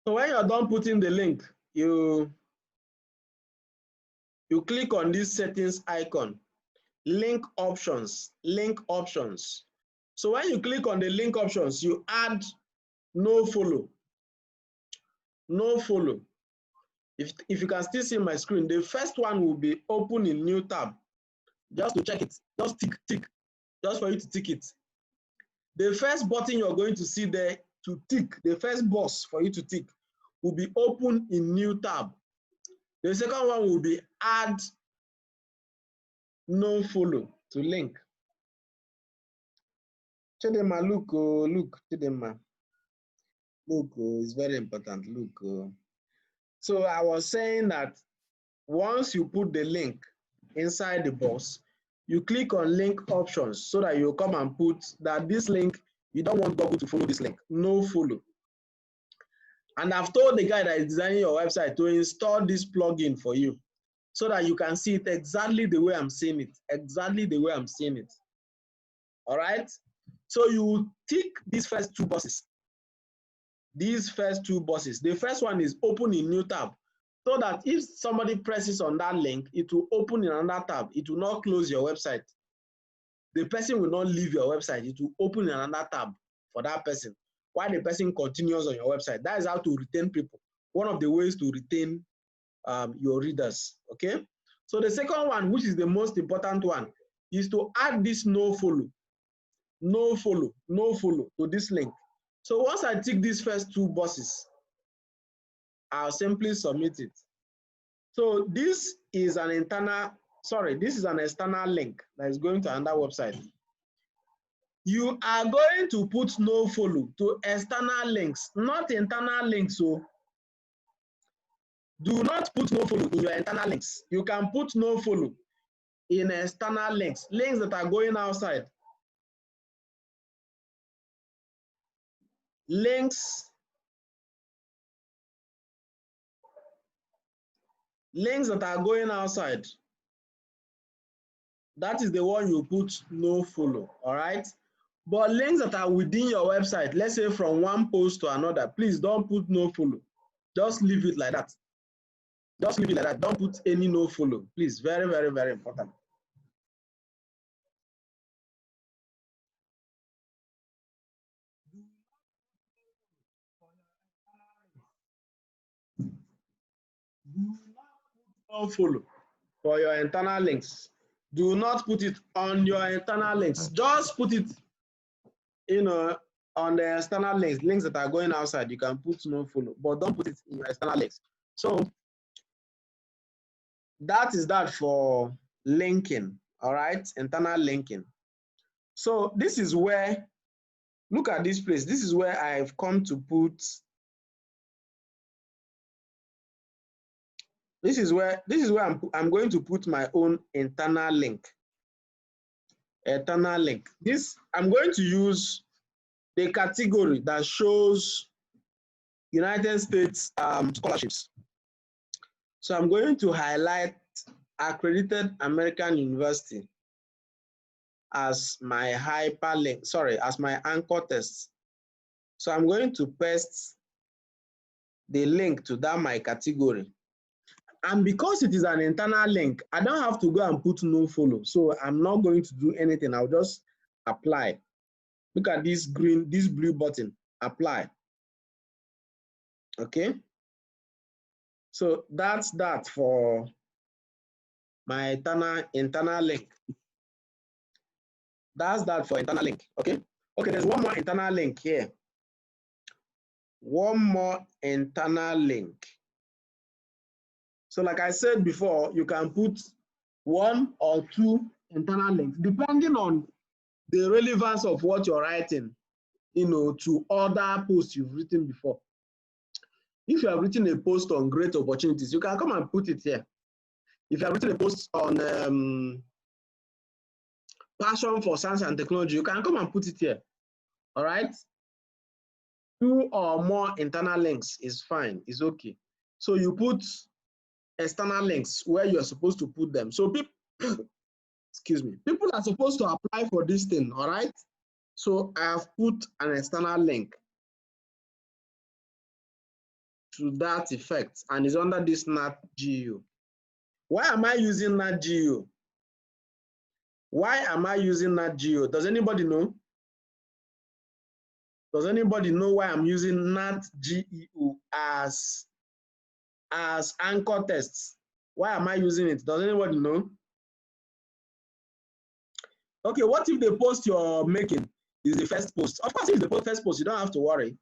So when you're done putting the link, you click on this settings icon, link options, link options. So when you click on the link options, you add no follow. No follow. If you can still see my screen, the first one will be open in new tab. Just to check it, just tick, just for you to tick it. The first button you're going to see there to tick, the first box for you to tick will be open in new tab. The second one will be add no follow to link. Chidema, look, Chidema. Look, it's very important, look. So I was saying that once you put the link inside the box, you click on link options so that you come and put that this link, you don't want Google to follow this link, no follow. And I've told the guy that is designing your website to install this plugin for you so that you can see it exactly the way I'm seeing it, exactly the way I'm seeing it. All right? So you tick these first two boxes. These first two boxes. The first one is open in new tab, so that if somebody presses on that link, it will open in another tab. It will not close your website. The person will not leave your website. It will open in another tab for that person while the person continues on your website. That is how to retain people. One of the ways to retain your readers, okay? So the second one, which is the most important one, is to add this no follow to this link. So once I tick these first two boxes, I'll simply submit it. So this is an external link that is going to another website. You are going to put no follow to external links, not internal links. So do not put no follow in your internal links. You can put no follow in external links, links that are going outside. Links that are going outside. That is the one you put no follow, all right? But links that are within your website, let's say from one post to another, please don't put no follow. Just leave it like that. Just leave it like that. Don't put any no follow. Please, very, very, very important. Do not put no follow for your internal links. Do not put it on your internal links. Just put it, on the external links that are going outside. You can put no follow, but don't put it in your external links. So that is that for linking, all right? Internal linking. So this is where, look at this place. This is where I've come to put, this is where I'm going to put my own internal link. Internal link. This, I'm going to use the category that shows United States scholarships. So I'm going to highlight accredited American University as my hyperlink, as my anchor text. So I'm going to paste the link to that my category. And because it is an internal link, I don't have to go and put no follow. So I'm not going to do anything. I'll just apply. Look at this green, this blue button, apply. Okay. So that's that for my internal link. That's that for internal link. Okay. Okay, there's one more internal link here. One more internal link. So like I said before, you can put one or two internal links depending on the relevance of what you're writing, you know, to other posts you've written before. If you have written a post on great opportunities, you can come and put it here. If you have written a post on passion for science and technology, you can come and put it here. All right. 2 or more internal links is fine, is okay. So you put external links where you're supposed to put them. So people, excuse me, people are supposed to apply for this thing, all right? So I have put an external link to that effect, and it's under this NatGeo. Why am I using NatGeo? Why am I using NatGeo? Does anybody know? Does anybody know why I'm using NatGeo as anchor tests? Why am I using it? Does anybody know? Okay, what if the post you're making is the first post? Of course, if it's the first post, you don't have to worry.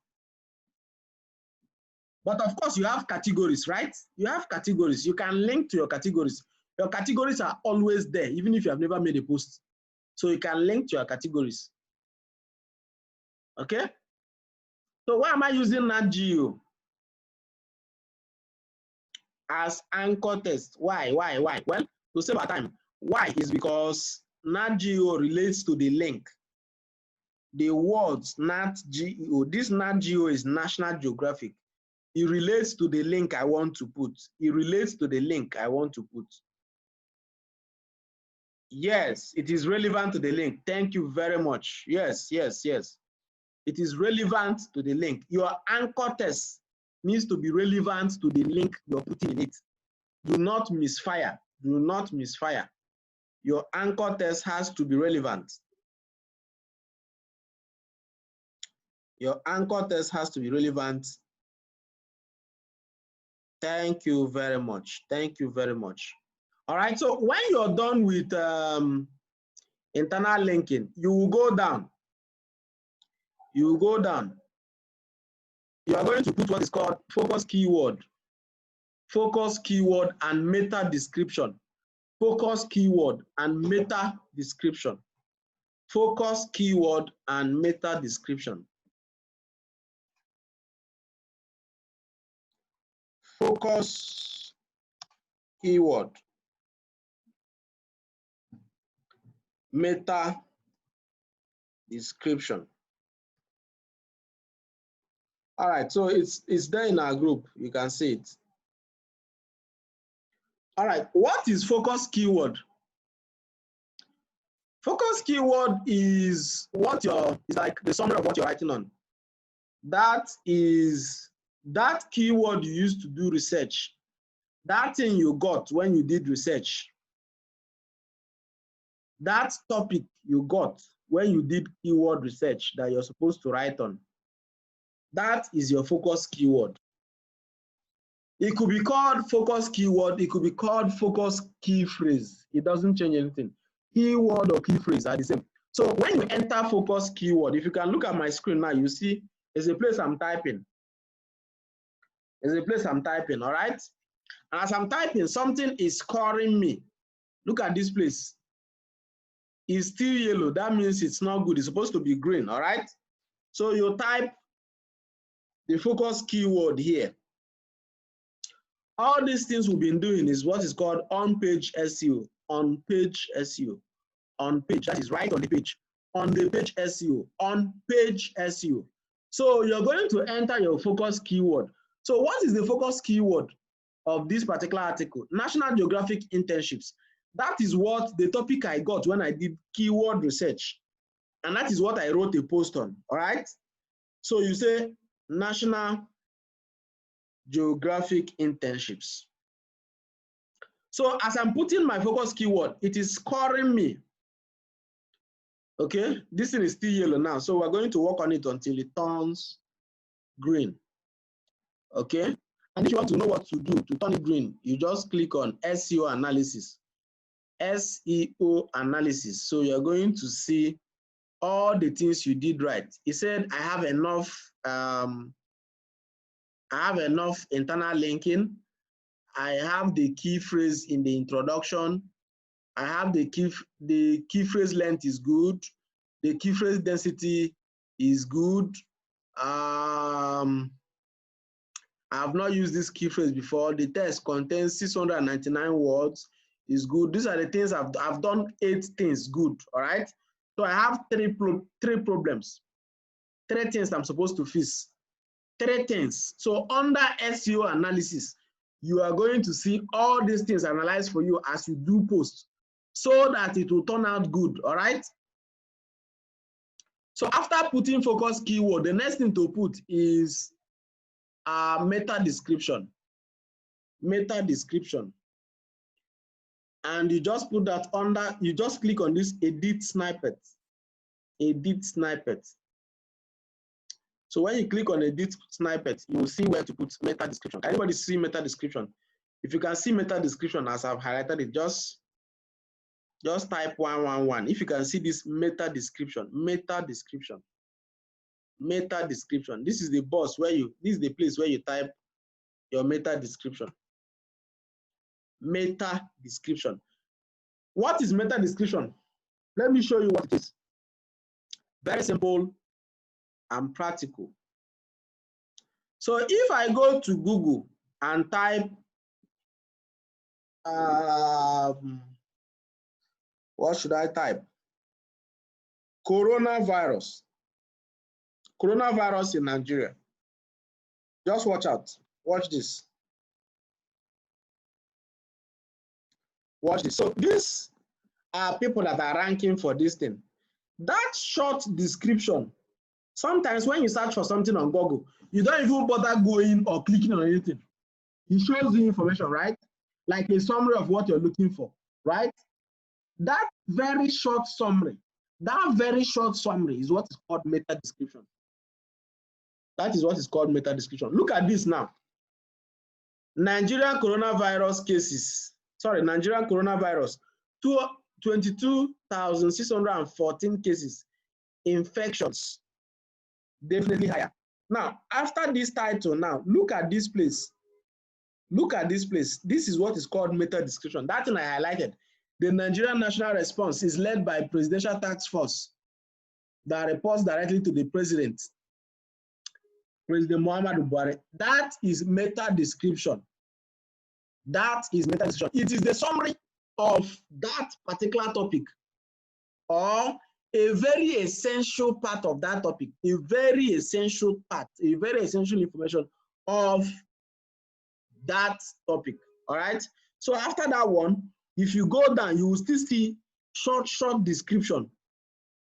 But of course, you have categories, right? You have categories. You can link to your categories. Your categories are always there, even if you have never made a post. So you can link to your categories. Okay? So why am I using NatGeo as anchor test? Why? Well, to save our time. Why is because NatGeo relates to the link. The words NatGeo, this NatGeo is National Geographic. It relates to the link I want to put. It relates to the link I want to put. Yes, it is relevant to the link. Thank you very much. Yes. It is relevant to the link. Your anchor test needs to be relevant to the link you're putting in it. Do not misfire. Do not misfire. Your anchor test has to be relevant. Your anchor test has to be relevant. Thank you very much. Thank you very much. All right, so when you're done with internal linking, you will go down. You will go down. You are going to put what is called focus keyword and meta description. Focus keyword and meta description. Focus keyword and meta description. Focus keyword, meta description. All right, so it's there in our group. You can see it. All right, what is focus keyword? Focus keyword is what it's like the summary of what you're writing on. That is that keyword you used to do research. That thing you got when you did research. That topic you got when you did keyword research that you're supposed to write on. That is your focus keyword. It could be called focus keyword. It could be called focus key phrase. It doesn't change anything. Keyword or key phrase are the same. So when you enter focus keyword, if you can look at my screen now, you see there's a place I'm typing. There's a place I'm typing, all right? And as I'm typing, something is scoring me. Look at this place. It's still yellow. That means it's not good. It's supposed to be green, all right? So you type the focus keyword here. All these things we've been doing is what is called on-page SEO. On-page SEO. On-page, that is right on the page. On the page SEO. On-page SEO. So you're going to enter your focus keyword. So what is the focus keyword of this particular article? National Geographic internships. That is what the topic I got when I did keyword research. And that is what I wrote a post on, all right? So you say National Geographic internships. So as I'm putting my focus keyword, it is scoring me. Okay, this thing is still yellow now, so we're going to work on it until it turns green. Okay, and if you want to know what to do to turn it green, you just click on SEO analysis. SEO analysis. So you're going to see all the things you did right. He said, I have enough internal linking. I have the key phrase in the introduction. I have the key phrase length is good. The key phrase density is good. I have not used this key phrase before. The text contains 699 words. Is good. These are the things I've done 8 things good. All right. So I have three problems, 3 things I'm supposed to fix. 3 things. So under SEO analysis, you are going to see all these things analyzed for you as you do post, so that it will turn out good. All right. So after putting focus keyword, the next thing to put is meta description. Meta description. And you just put that under, you just click on this edit snippet. Edit snippet. So when you click on edit snippet, you will see where to put meta description. Can anybody see meta description? If you can see meta description as I've highlighted it, just type 111. If you can see this meta description, meta description, meta description. This is the box where this is the place where you type your meta description. Meta description. What is meta description? Let me show you what it is. Very simple and practical. So if I go to Google and type what should I type? Coronavirus. Coronavirus in Nigeria. Just watch out. Watch this. Watch this. So these are people that are ranking for this thing. That short description, sometimes when you search for something on Google, you don't even bother going or clicking on anything. It shows you information, right? Like a summary of what you're looking for, right? That very short summary is what is called meta description. That is what is called meta description. Look at this now. Nigerian coronavirus cases. Sorry, Nigerian coronavirus. 22,614 cases. Infections. Definitely higher. Now, after this title, now look at this place. Look at this place. This is what is called meta description. That thing I highlighted. The Nigerian national response is led by Presidential Task Force that reports directly to the president, President Muhammadu Buhari. That is meta description. That is meta description. It is the summary of that particular topic, or a very essential part of that topic, a very essential part, a very essential information of that topic. All right. So after that one, if you go down, you will still see short description.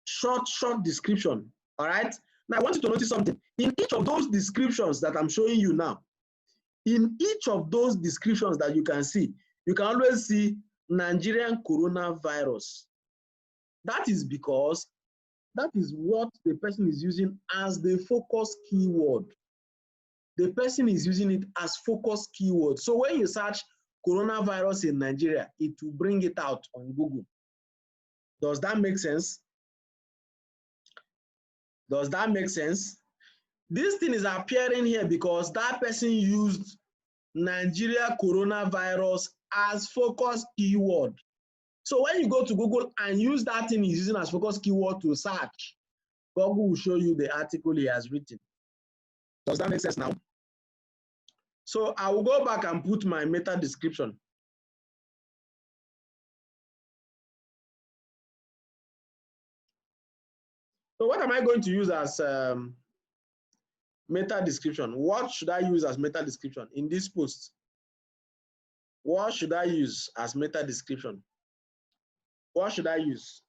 Short description. All right. Now I want you to notice something. In each of those descriptions that I'm showing you now, in each of those descriptions that you can see, you can always see Nigerian coronavirus. That is because that is what the person is using as the focus keyword. The person is using it as focus keyword. So when you search coronavirus in Nigeria, it will bring it out on Google. Does that make sense? Does that make sense? This thing is appearing here because that person used Nigeria coronavirus as focus keyword. So when you go to Google and use that thing he's using as focus keyword to search, Google will show you the article he has written. Does that make sense now? So I will go back and put my meta description. So what am I going to use as meta description? What should I use as meta description in this post? What should I use as meta description? What should I use?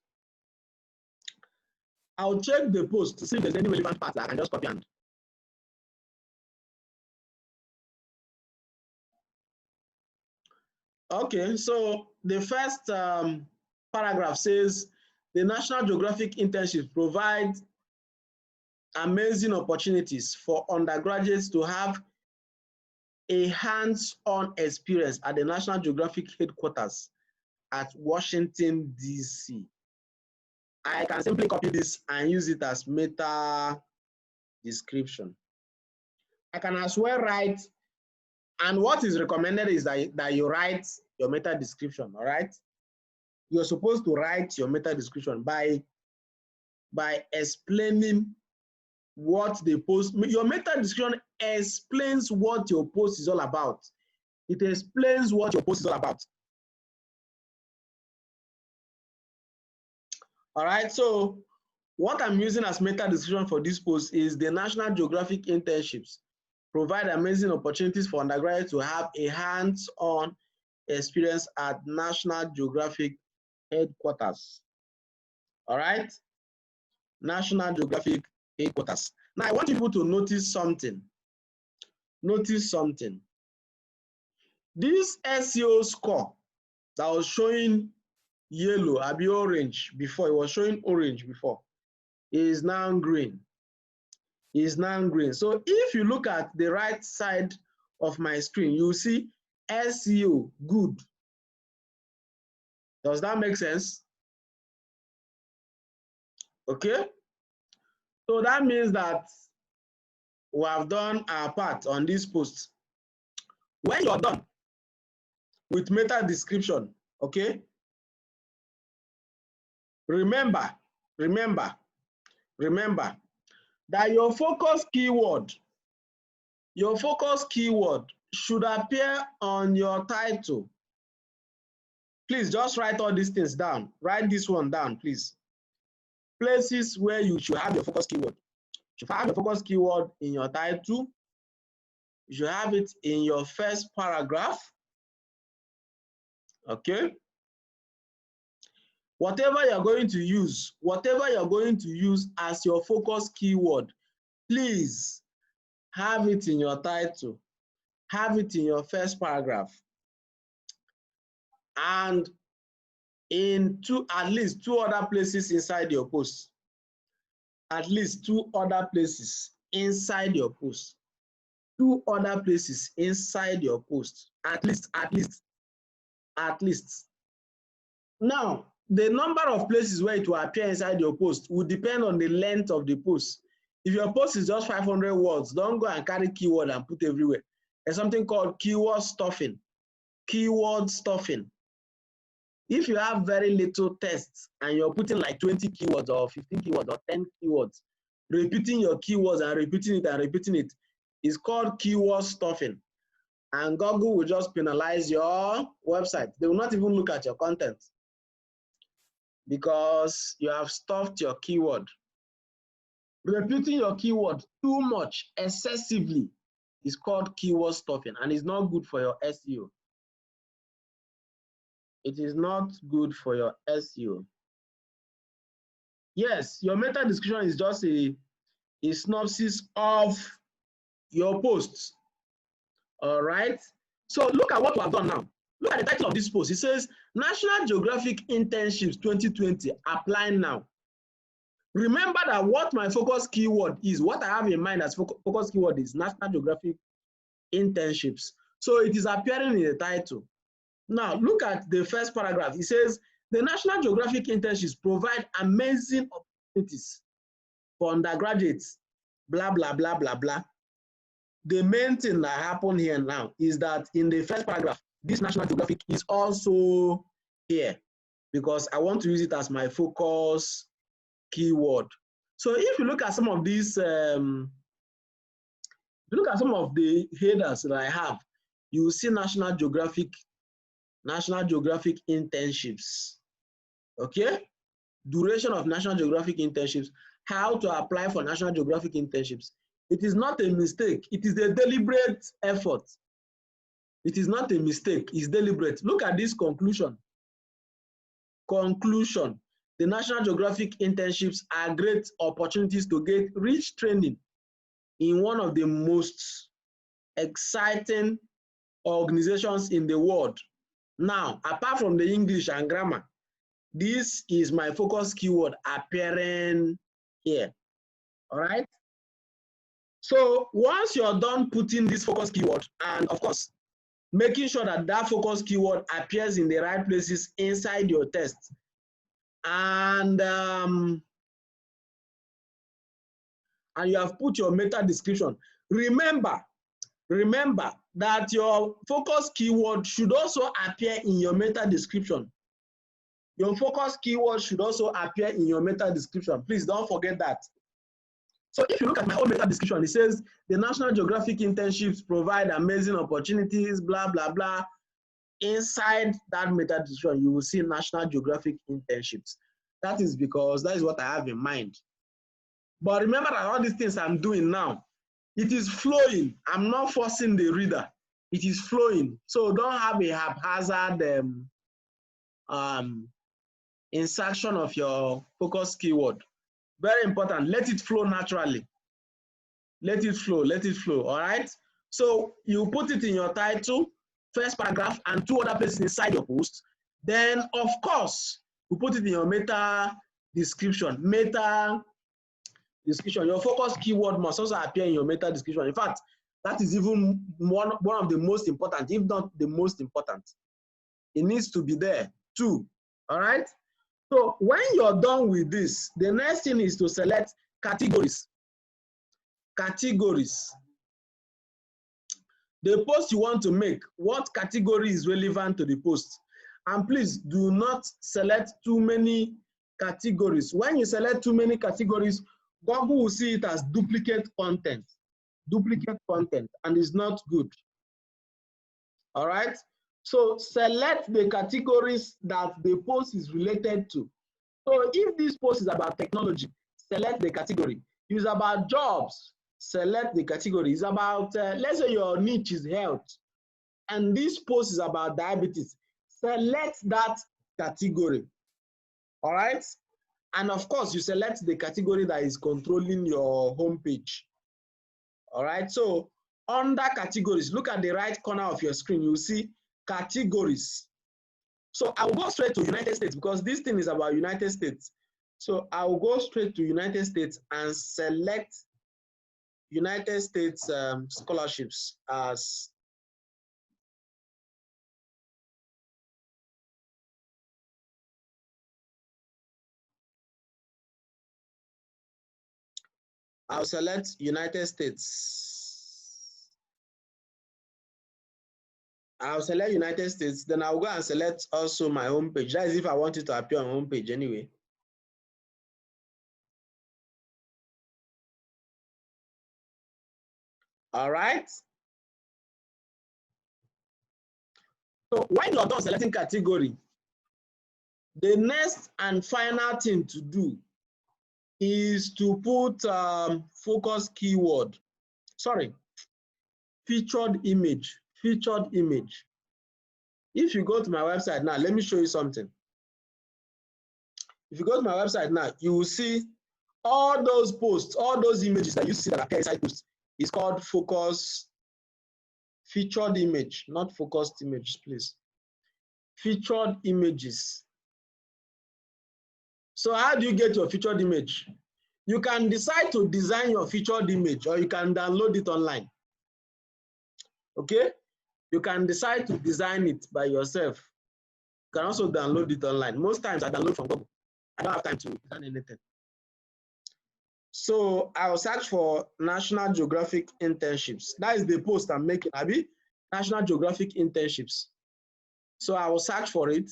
I'll check the post to see if there's any relevant part that I can just copy and. Okay, so the first paragraph says the National Geographic internships provide amazing opportunities for undergraduates to have a hands-on experience at the National Geographic headquarters at Washington, D.C. I can simply copy this and use it as meta description. I can as well write, and what is recommended is that you write your meta description, all right? You're supposed to write your meta description by explaining what the post, your meta description explains what your post is all about. It explains what your post is all about. All right, so what I'm using as meta description for this post is the National Geographic internships provide amazing opportunities for undergraduates to have a hands-on experience at National Geographic headquarters. All right, National Geographic headquarters. Now I want people to notice something. Notice something. This SEO score that was showing yellow, abi orange before, it was showing orange before, is now green. Is now green. So if you look at the right side of my screen, you see SEO good. Does that make sense? Okay. So that means that we have done our part on this post. When you're done with meta description, okay, remember that your focus keyword should appear on your title. Please just write all these things down. Write this one down, please. Places where you should have your focus keyword. You should have your focus keyword in your title. You should have it in your first paragraph. Okay. Whatever you're going to use as your focus keyword, please have it in your title, have it in your first paragraph, and in at least two other places inside your post. At least two other places inside your post. Two other places inside your post. At least. Now, the number of places where it will appear inside your post will depend on the length of the post. If your post is just 500 words, don't go and carry keyword and put everywhere. There's something called keyword stuffing. Keyword stuffing. If you have very little text and you're putting like 20 keywords or 15 keywords or 10 keywords, repeating your keywords and repeating it is called keyword stuffing. And Google will just penalize your website. They will not even look at your content because you have stuffed your keyword. Repeating your keyword too much, excessively, is called keyword stuffing, and it's not good for your SEO. It is not good for your SEO. Yes, your meta description is just a synopsis of your posts. All right. So look at what we have done now. Look at the title of this post. It says National Geographic Internships 2020 apply now. Remember that what my focus keyword is, what I have in mind as focus keyword is National Geographic Internships. So it is appearing in the title. Now look at the first paragraph. It says the National Geographic Internships provide amazing opportunities for undergraduates, blah, blah, blah, blah, blah. The main thing that happened here now is that in the first paragraph, this National Geographic is also here because I want to use it as my focus keyword. So if you look at some of these, look at some of the headers that I have, you will see National Geographic internships. Okay? Duration of National Geographic internships, how to apply for National Geographic internships. It is not a mistake. It is a deliberate effort. It is not a mistake. It's deliberate. Look at this conclusion. Conclusion. The National Geographic internships are great opportunities to get rich training in one of the most exciting organizations in the world, Now, apart from the English and grammar, this is my focus keyword appearing here. All right. So once you're done putting this focus keyword, and of course, making sure that that focus keyword appears in the right places inside your text, and you have put your meta description. Remember that your focus keyword should also appear in your meta description. Your focus keyword should also appear in your meta description. Please don't forget that. So if you look at my own meta description, it says the National Geographic internships provide amazing opportunities, blah, blah, blah. Inside that meta description, you will see National Geographic internships. That is because that is what I have in mind. But remember that all these things I'm doing now, it is flowing. I'm not forcing the reader. It is flowing. So don't have a haphazard insertion of your focus keyword. Very important. Let it flow naturally. Let it flow. Let it flow. All right. So you put it in your title, first paragraph, and 2 other places inside your post. Then, of course, you put it in your meta description. Meta description. Your focus keyword must also appear in your meta description. In fact, that is even one of the most important, if not the most important. It needs to be there too. All right. So when you're done with this, the next thing is to select categories. Categories. The post you want to make, what category is relevant to the post? And please do not select too many categories. When you select too many categories, Google will see it as duplicate content, and it's not good. All right. So select the categories that the post is related to. So if this post is about technology, select the category. If it's about jobs, select the category. It's about, let's say your niche is health, and this post is about diabetes, select that category. All right. And of course, you select the category that is controlling your homepage. All right. So under categories, look at the right corner of your screen. You'll see categories. So I'll go straight to United States because this thing is about United States. So I'll go straight to United States and select United States scholarships as I'll select United States. I'll select United States, then I'll go and select also my homepage. That is if I want it to appear on homepage anyway. All right. So when you're done selecting category, the next and final thing to do is to put focus keyword. Sorry, featured image. Featured image. If you go to my website now, let me show you something. If you go to my website now, you will see all those posts, all those images that you see that appear inside posts. It's called focus featured image, not focused images, please. Featured images. So how do you get your featured image? You can decide to design your featured image or you can download it online. Okay? You can decide to design it by yourself. You can also download it online. Most times I download from Google. I don't have time to design anything. So I'll search for National Geographic internships. That is the post I'm making, Abi. National Geographic internships. So I will search for it.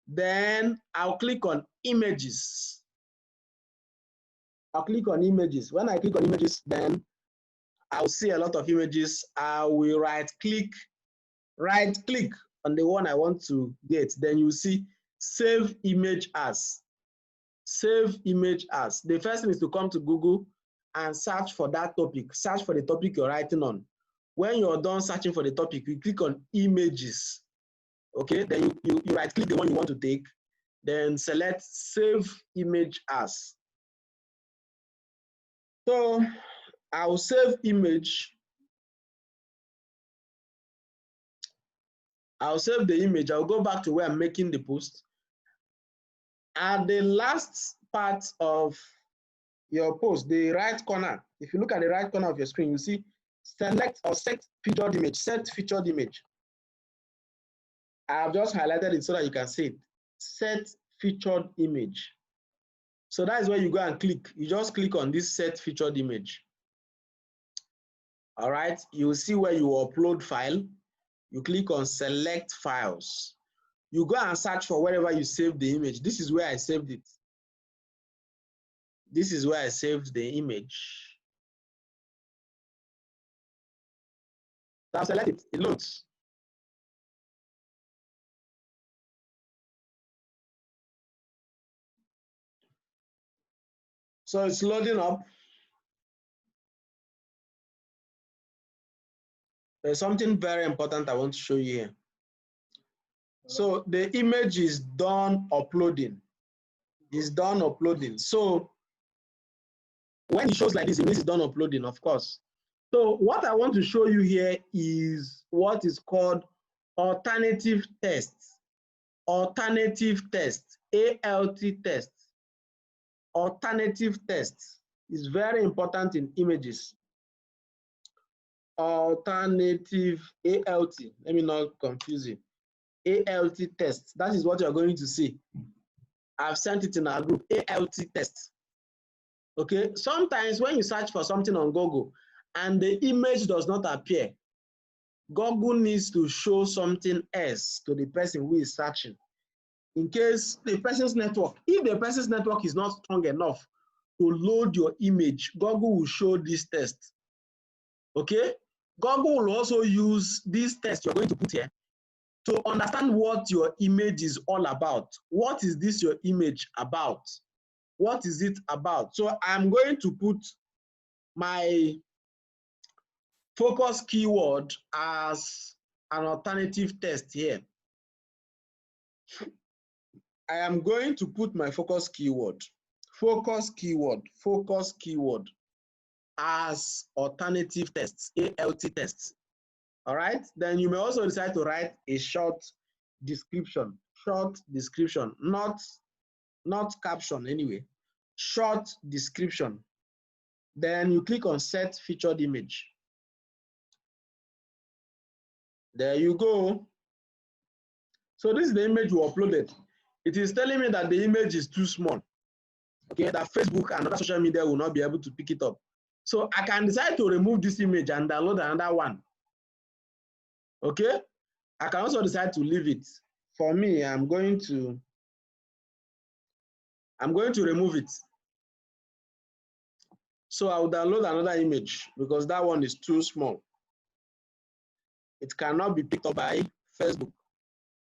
Then I'll click on images. I'll click on images. When I click on images, then I'll see a lot of images. I will right click on the one I want to get. Then you see save image as. Save image as. The first thing is to come to Google and search for that topic. Search for the topic you're writing on. When you're done searching for the topic, you click on images. Okay, then you right click the one you want to take, then select save image as. So I'll save image. I'll save the image. I'll go back to where I'm making the post. At the last part of your post, the right corner, if you look at the right corner of your screen, you see select or set featured image, set featured image. I've just highlighted it so that you can see it. Set featured image. So that is where you go and click. You just click on this set featured image. All right, you will see where you upload file. You click on select files. You go and search for wherever you saved the image. This is where I saved it. This is where I saved the image. So I'll select it. It loads. So it's loading up. There's something very important I want to show you here. So the image is done uploading. It's done uploading. So when it shows like this, it means it's done uploading, of course. So what I want to show you here is what is called alternative tests. Alternative tests, ALT tests. Alternative tests is very important in images. Alternative ALT, let me not confuse you. ALT tests, that is what you're going to see. I've sent it in our group, ALT tests. Okay, sometimes when you search for something on Google and the image does not appear, Google needs to show something else to the person who is searching. In case the person's network, if the person's network is not strong enough to load your image, Google will show this test. Okay, Google will also use this test you're going to put here to understand what your image is all about. What is this your image about? What is it about? So I'm going to put my focus keyword as an alternative test here. I am going to put my focus keyword as alternative tests, ALT tests. All right, then you may also decide to write a short description, not caption anyway, short description. Then you click on set featured image. There you go. So this is the image you uploaded. It is telling me that the image is too small. Okay, that Facebook and other social media will not be able to pick it up. So I can decide to remove this image and download another one. Okay, I can also decide to leave it. For me, I'm going to remove it. So I will download another image because that one is too small. It cannot be picked up by Facebook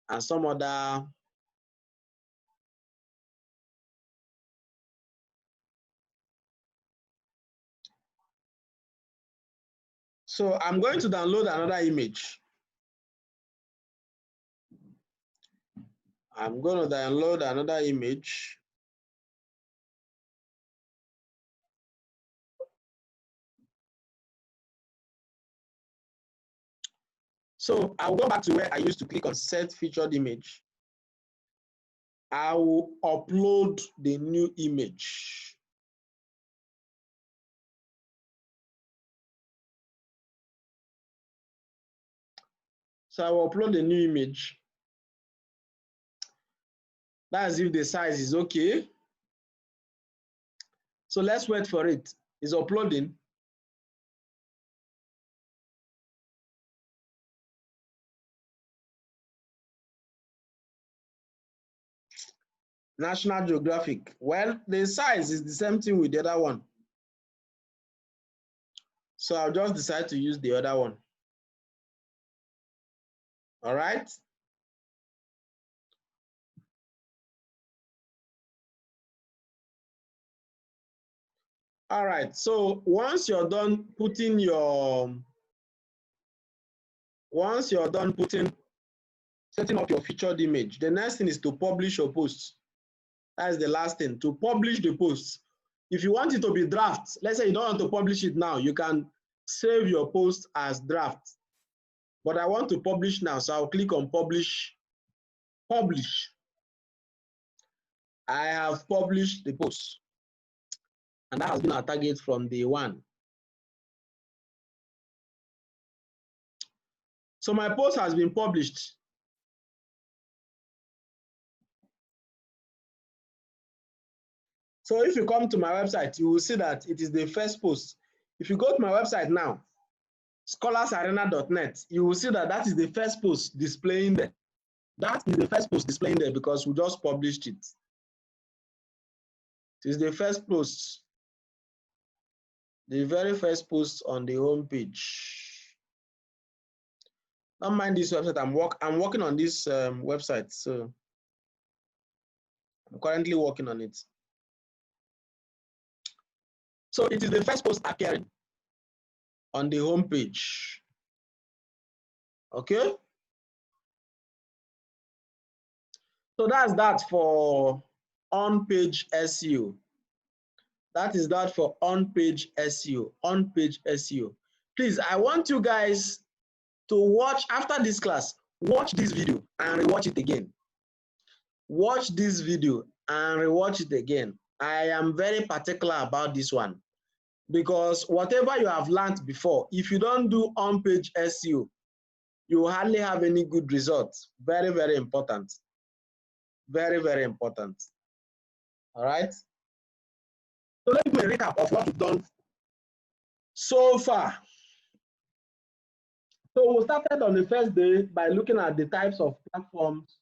and some other. So I'm going to download another image. I'm going to download another image. So I'll go back to where I used to click on set featured image. I will upload the new image. So I will upload the new image. That's if the size is okay. So let's wait for it. It's uploading. National Geographic. Well, the size is the same thing with the other one. So I'll just decide to use the other one. All right. All right. So once you're done putting setting up your featured image, the next thing is to publish your posts. That's the last thing, to publish the posts. If you want it to be draft, let's say you don't want to publish it now, you can save your post as draft. but I want to publish now, so I'll click on publish. Publish. I have published the post, and that has been our target from day one. So my post has been published. So if you come to my website, you will see that it is the first post. If you go to my website now, scholarsarena.net, you will see that that is the first post displaying there. That is the first post displaying there because we just published it. It is the first post, the very first post on the home page. Don't mind this website. I'm working on this website, so I'm currently working on it. So it is the first post appearing on the home page. Okay. So that's that for on-page SEO. That is that for on-page SEO. On-page SEO. Please, I want you guys to watch after this class. Watch this video and rewatch it again. Watch this video and rewatch it again. I am very particular about this one because whatever you have learned before, if you don't do on-page SEO, you hardly have any good results. Very, very important. Very, very important. All right. So let me do a recap of what we've done so far. So we started on the first day by looking at the types of platforms.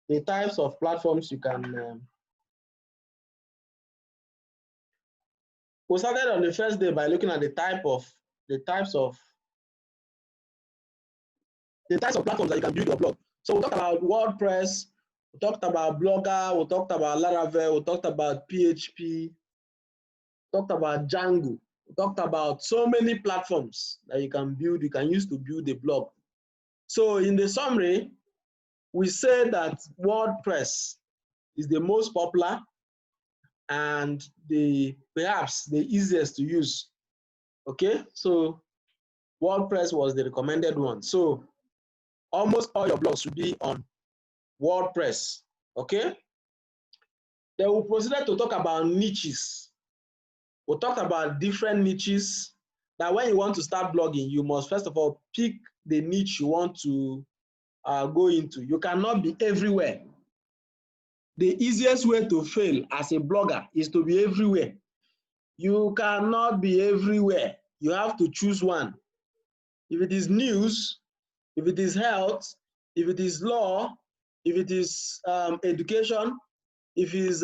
The types of platforms you can. We started on the first day by looking at the types of platforms that you can build your blog. So we talked about WordPress, we talked about Blogger, we talked about Laravel, we talked about PHP, we talked about Django, we talked about so many platforms that you can build, you can use to build a blog. So in the summary, we say that WordPress is the most popular and perhaps the easiest to use. Okay, so WordPress was the recommended one. So almost all your blogs should be on WordPress. Okay, then we proceeded to talk about niches. We talked about different niches that when you want to start blogging, you must first of all pick the niche you want to go into. You cannot be everywhere. The easiest way to fail as a blogger is to be everywhere. You cannot be everywhere. You have to choose one. If it is news, if it is health, if it is law, if it is education, if it is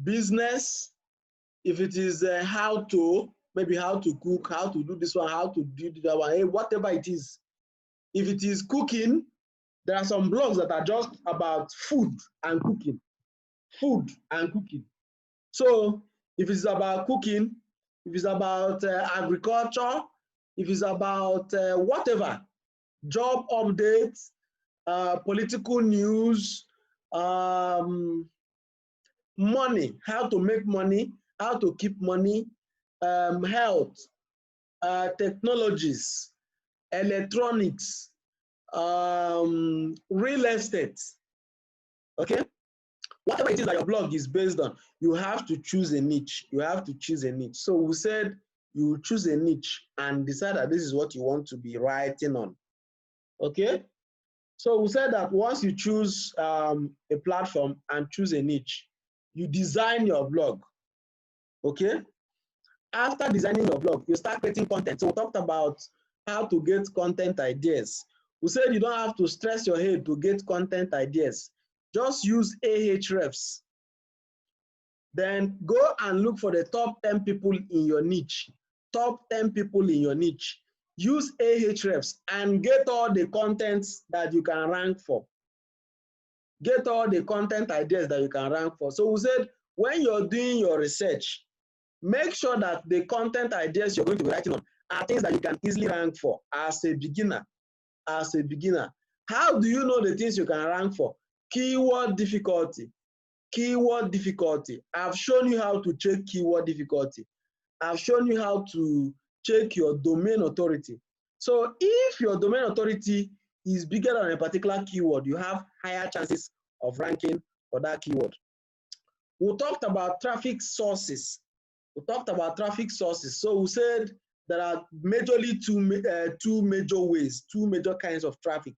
business, if it is maybe how to cook, how to do this one, how to do that one, whatever it is. If it is cooking, there are some blogs that are just about food and cooking. Food and cooking. So if it's about cooking, if it's about agriculture, if it's about whatever, job updates, political news, money, how to make money, how to keep money, health, technologies, electronics, real estate, okay? Whatever it is that your blog is based on, you have to choose a niche. You have to choose a niche. So we said you choose a niche and decide that this is what you want to be writing on. Okay? So we said that once you choose a platform and choose a niche, you design your blog. Okay? After designing your blog, you start creating content. So we talked about how to get content ideas. We said you don't have to stress your head to get content ideas. Just use Ahrefs. Then go and look for the top 10 people in your niche. Top 10 people in your niche. Use Ahrefs and get all the contents that you can rank for. Get all the content ideas that you can rank for. So we said when you're doing your research, make sure that the content ideas you're going to be writing on are things that you can easily rank for as a beginner. As a beginner. How do you know the things you can rank for? Keyword difficulty. Keyword difficulty. I've shown you how to check keyword difficulty. I've shown you how to check your domain authority. So if your domain authority is bigger than a particular keyword, you have higher chances of ranking for that keyword. We talked about traffic sources. So we said there are majorly two major ways, two major kinds of traffic.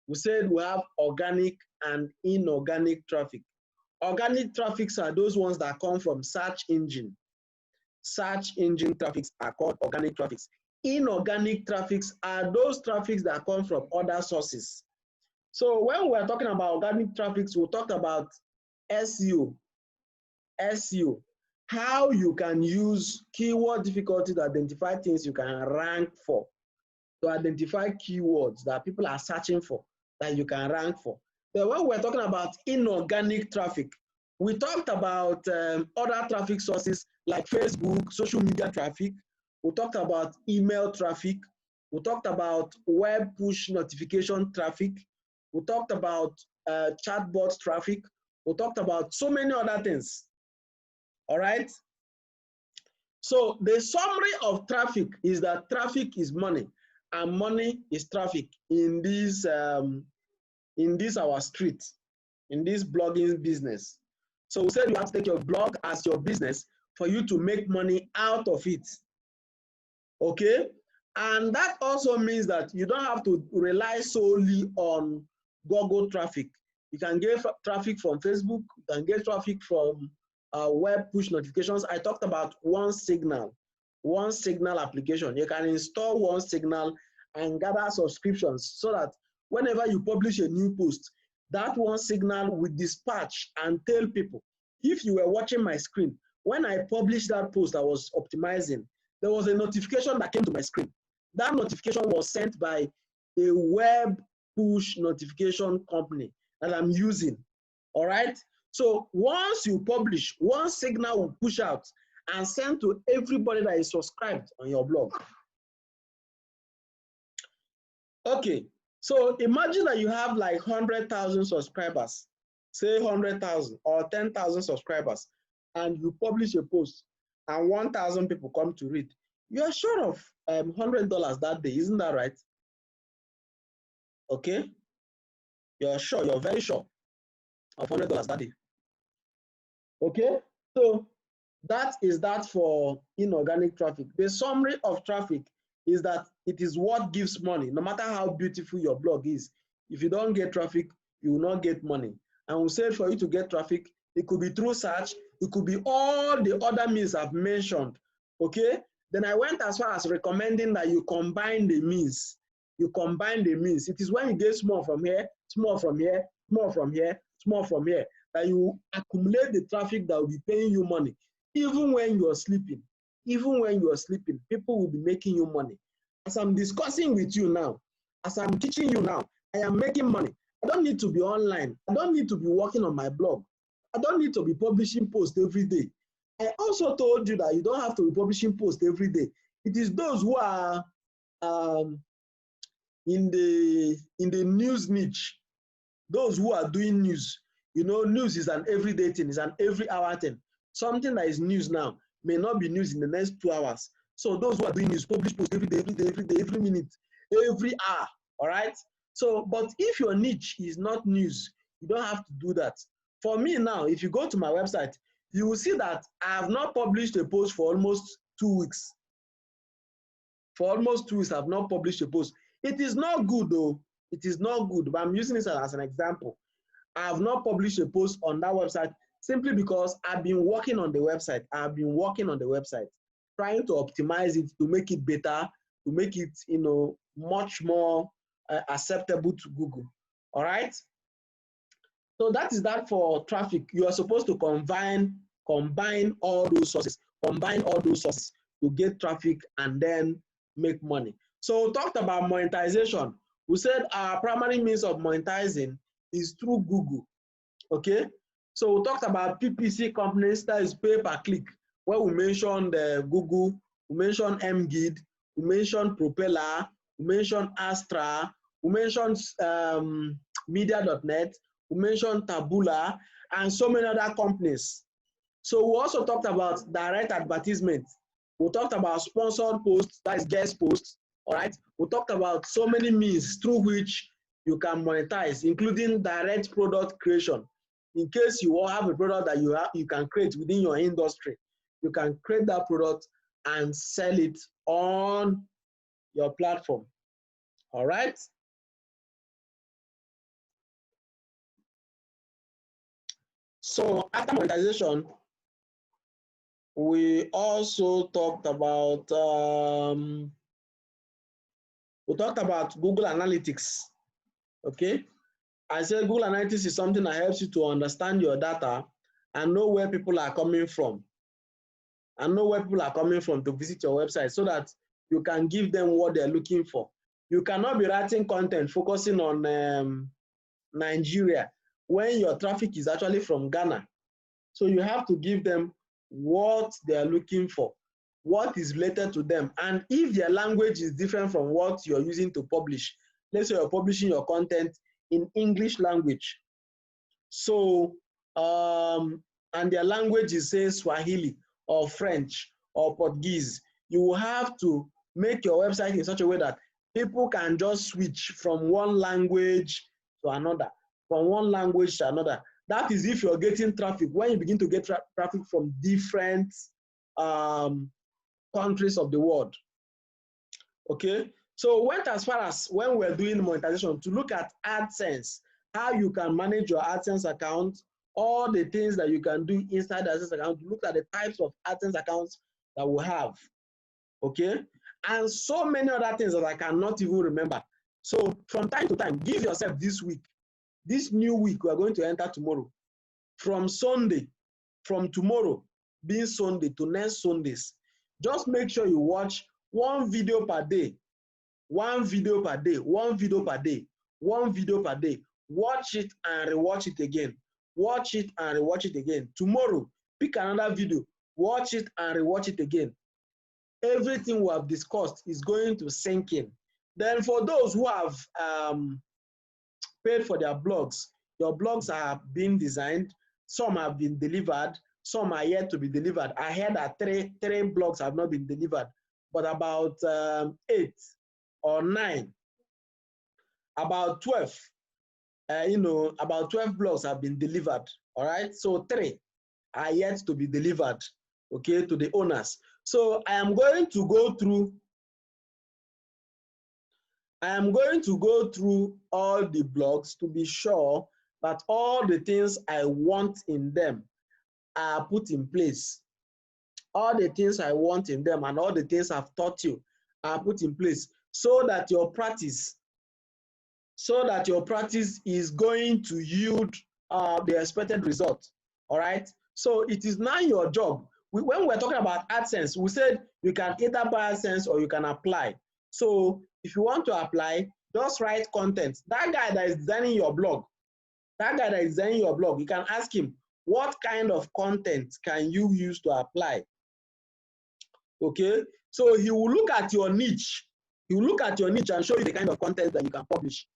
We said we have organic and inorganic traffic. Organic traffics are those ones that come from search engine. Search engine traffics are called organic traffics. Inorganic traffics are those traffics that come from other sources. So when we're talking about organic traffics, we'll talk about SEO. How you can use keyword difficulty to identify things you can rank for, to identify keywords that people are searching for that you can rank for. Then when we're talking about inorganic traffic, we talked about other traffic sources like Facebook, social media traffic. We talked about email traffic. We talked about web push notification traffic. We talked about chatbot traffic. We talked about so many other things. All right. So the summary of traffic is that traffic is money, and money is traffic in this our street, in this blogging business. So we said you have to take your blog as your business for you to make money out of it. Okay? And that also means that you don't have to rely solely on Google traffic. You can get traffic from Facebook, you can get traffic from web push notifications. I talked about One Signal application. You can install One Signal and gather subscriptions so that whenever you publish a new post, that One Signal will dispatch and tell people. If you were watching my screen, when I published that post I was optimizing, there was a notification that came to my screen. That notification was sent by a web push notification company that I'm using. All right? So once you publish, One Signal will push out and send to everybody that is subscribed on your blog. Okay, so imagine that you have like 100,000 subscribers, say 100,000 or 10,000 subscribers, and you publish a post and 1,000 people come to read. You are short of $100 that day, isn't that right? Okay, you're very sure of $100 that day. Okay, so that is that for inorganic traffic. The summary of traffic is that it is what gives money, no matter how beautiful your blog is. If you don't get traffic, you will not get money. And we said for you to get traffic, it could be through search, it could be all the other means I've mentioned. Okay, then I went as far as recommending that you combine the means. You combine the means. It is when you get small from here, small from here, small from here, small from here, that you accumulate the traffic that will be paying you money. Even when you are sleeping, people will be making you money. As I'm discussing with you now, as I'm teaching you now, I am making money. I don't need to be online. I don't need to be working on my blog. I don't need to be publishing posts every day. I also told you that you don't have to be publishing posts every day. It is those who are in the news niche, those who are doing news. You know, news is an everyday thing, it's an every hour thing. Something that is news now may not be news in the next 2 hours. So those who are doing news, publish posts every day, every minute, every hour, all right? So, but if your niche is not news, you don't have to do that. For me now, if you go to my website, you will see that I have not published a post for almost 2 weeks. For almost 2 weeks, I have not published a post. It is not good though. It is not good, but I'm using this as an example. I have not published a post on that website simply because I've been working on the website. Trying to optimize it to make it better, to make it, you know, much more acceptable to Google. All right. So that is that for traffic. You are supposed to combine all those sources, to get traffic and then make money. So we talked about monetization. We said our primary means of monetizing is through Google. Okay. So we talked about PPC companies, that is pay per click, where we mentioned Google, we mentioned MGID, we mentioned Propeller, we mentioned Astra, we mentioned Media.net, we mentioned Taboola, and so many other companies. So we also talked about direct advertisement. We talked about sponsored posts, that is guest posts. All right. We talked about so many means through which you can monetize, including direct product creation. In case you have a product that you can create within your industry, you can create that product and sell it on your platform. All right. So after monetization, we also talked about Google Analytics. Okay, I said Google Analytics is something that helps you to understand your data and know where people are coming from, to visit your website, so that you can give them what they're looking for. You cannot be writing content focusing on Nigeria when your traffic is actually from Ghana. So you have to give them what they are looking for, what is related to them. And if their language is different from what you're using to publish, let's say you're publishing your content in English language, so and their language is, say, Swahili or French or Portuguese, you will have to make your website in such a way that people can just switch from one language to another, That is if you're getting traffic, when you begin to get traffic from different countries of the world. Okay, so went as far as when we're doing monetization to look at AdSense, how you can manage your AdSense account, all the things that you can do inside the AdSense account, look at the types of AdSense accounts that we have. Okay, and so many other things that I cannot even remember. So from time to time, give yourself this week, this new week we are going to enter tomorrow, from tomorrow being Sunday to next Sundays, just make sure you watch one video per day. Watch it and rewatch it again. Tomorrow, pick another video, watch it and rewatch it again. Everything we have discussed is going to sink in. Then for those who have paid for their blogs, your blogs are being designed, some have been delivered, some are yet to be delivered. I heard that three blogs have not been delivered, but about 8 or 9, about 12, about 12 blogs have been delivered. All right, so 3 are yet to be delivered, okay, to the owners. So I am going to go through all the blogs to be sure that all the things I want in them are put in place. All the things I want in them and all the things I've taught you are put in place, so that your practice is going to yield the expected result. All right. So it is now your job. When we're talking about AdSense, we said you can either buy AdSense or you can apply. So if you want to apply, just write content. That guy that is designing your blog, you can ask him, what kind of content can you use to apply? Okay, so he will look at your niche. And show you the kind of content that you can publish.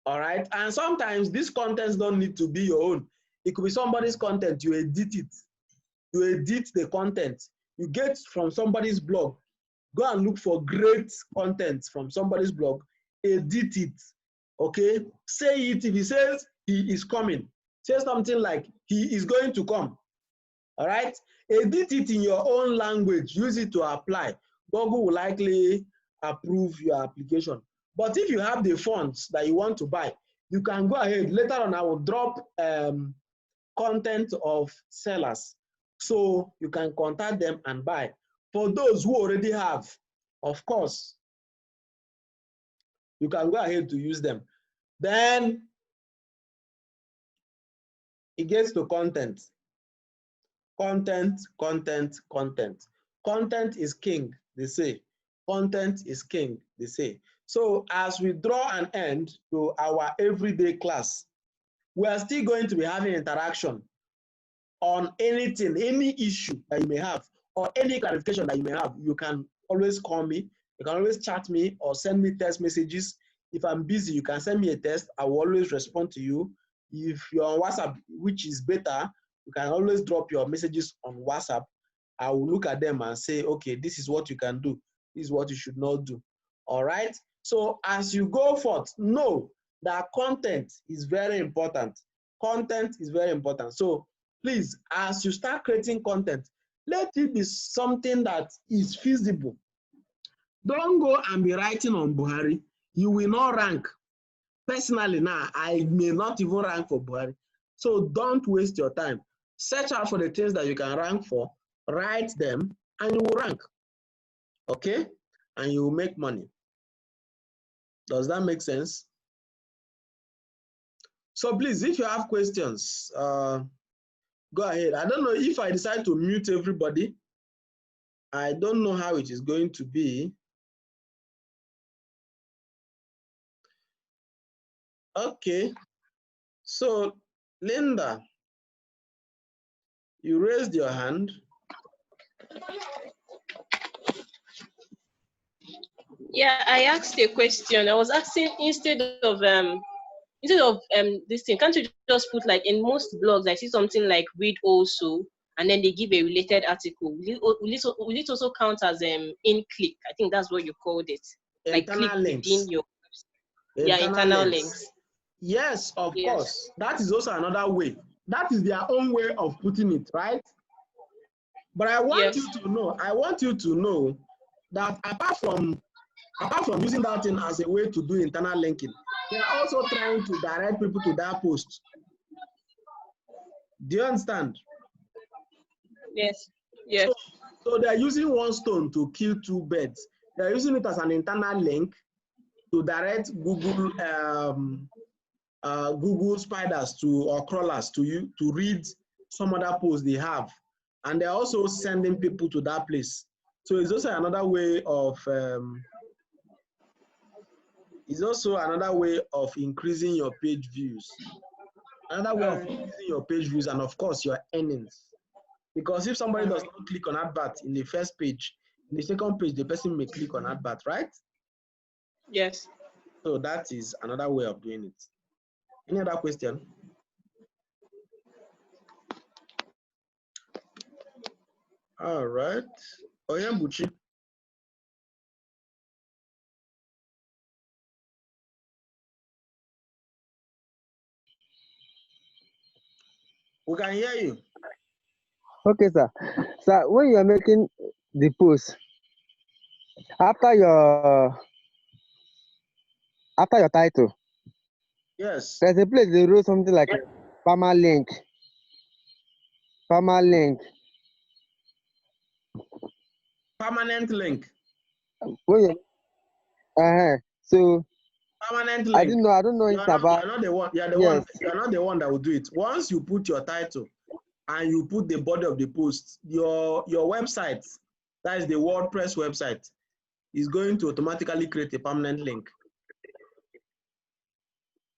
All right, and sometimes these contents don't need to be your own. It could be somebody's content. You edit it. You edit the content. You get from somebody's blog. Go and look for great content from somebody's blog. Edit it. Okay, say it. If he says he is coming, say something like he is going to come. All right, edit it in your own language. Use it to apply. Google will likely approve your application. But if you have the funds that you want to buy, you can go ahead. Later on, I will drop content of sellers, so you can contact them and buy. For those who already have, of course, you can go ahead to use them. Then it gets to content. Content is king, they say. Content is king, they say. So as we draw an end to our everyday class, we are still going to be having interaction on anything, any issue that you may have, or any clarification that you may have. You can always call me, you can always chat me, or send me text messages. If I'm busy, you can send me a text. I will always respond to you. If you're on WhatsApp, which is better, you can always drop your messages on WhatsApp. I will look at them and say, okay, this is what you can do. This is what you should not do. All right. So as you go forth, know that content is very important. Content is very important. So please, as you start creating content, let it be something that is feasible. Don't go and be writing on Buhari. You will not rank. Personally, now, I may not even rank for Buhari. So don't waste your time. Search out for the things that you can rank for, write them, and you will rank. Okay? And you will make money. Does that make sense? So please, if you have questions, go ahead. I don't know if I decide to mute everybody. I don't know how it is going to be. Okay. So, Linda, you raised your hand. Yeah, I asked a question. I was asking instead of this thing, can't you just put, like, in most blogs I see something like read also, and then they give a related article. Will it also count as in click? I think that's what you called it. Like click within your internal links. Yes, of course. That is also another way. That is their own way of putting it, right? But I want you to know that apart from using that thing as a way to do internal linking, they are also trying to direct people to that post. Do you understand? Yes. Yes. So they are using one stone to kill two birds. They are using it as an internal link to direct Google Google spiders or crawlers to you to read some other posts they have, and they're also sending people to that place. So it's also another way of increasing your page views. Another way of increasing your page views, and of course your earnings. Because if somebody does not click on advert in the first page, in the second page, the person may click on advert, right? Yes. So that is another way of doing it. Any other question? All right. Oyembuchi. We can hear you. Okay, sir. Sir, when you are making the post, after your title, yes, there's a place they wrote something like permalink. Permalink. Permanent link. When you, so permanent link. I don't know it's about. You're not the one. You're not the one that will do it. Once you put your title and you put the body of the post, your website, that is the WordPress website, is going to automatically create a permanent link.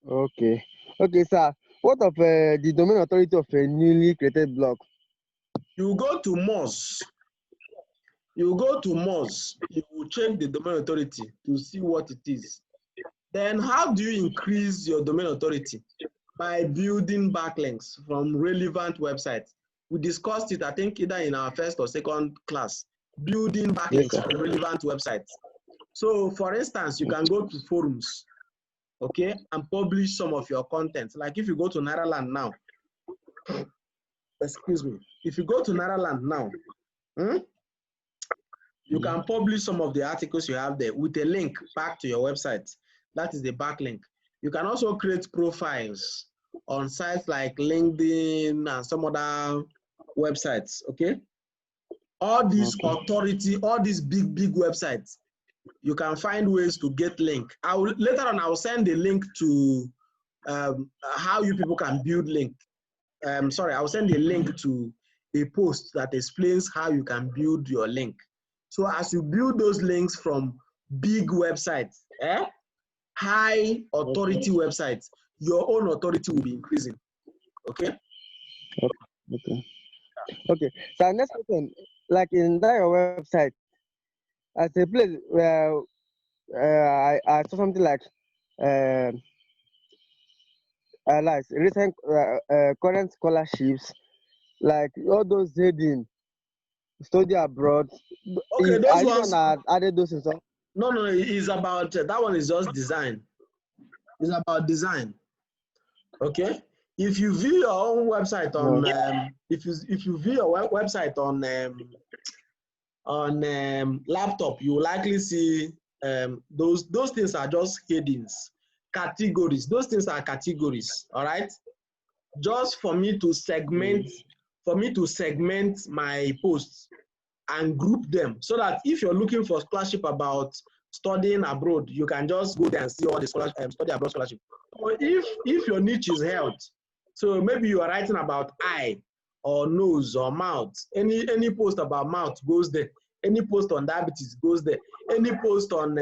Okay. Okay, sir. What of the domain authority of a newly created blog? You go to Moz. You go to Moz. You will check the domain authority to see what it is. Then how do you increase your domain authority? By building backlinks from relevant websites. We discussed it, I think, either in our first or second class, building backlinks from relevant websites. So, for instance, you can go to forums, okay, and publish some of your content. Like if you go to Nairaland now, excuse me, if you go to Nairaland now, you can publish some of the articles you have there with a link back to your website. That is the backlink. You can also create profiles on sites like LinkedIn and some other websites, okay? All these authority, all these big websites, you can find ways to get link. Later on, I will send a link to how you people can build link. Sorry, I'll send a link to a post that explains how you can build your link. So as you build those links from big websites, high authority websites, your own authority will be increasing. Okay? Okay. So next question, like in that your website, as a place where I saw something like recent current scholarships, like all those heading study abroad. Okay, Are those you the ones. one that added those things? No, it's about that one is just design. It's about design. Okay. If you view your own website on if you view your website on laptop, you will likely see those things are just headings, categories. Those things are categories. All right. Just for me to segment my posts and group them so that if you're looking for scholarship about studying abroad, you can just go there and see all the scholarship, study abroad scholarship. Or if your niche is health, so maybe you are writing about eye or nose or mouth, any post about mouth goes there. Any post on diabetes goes there. Any post on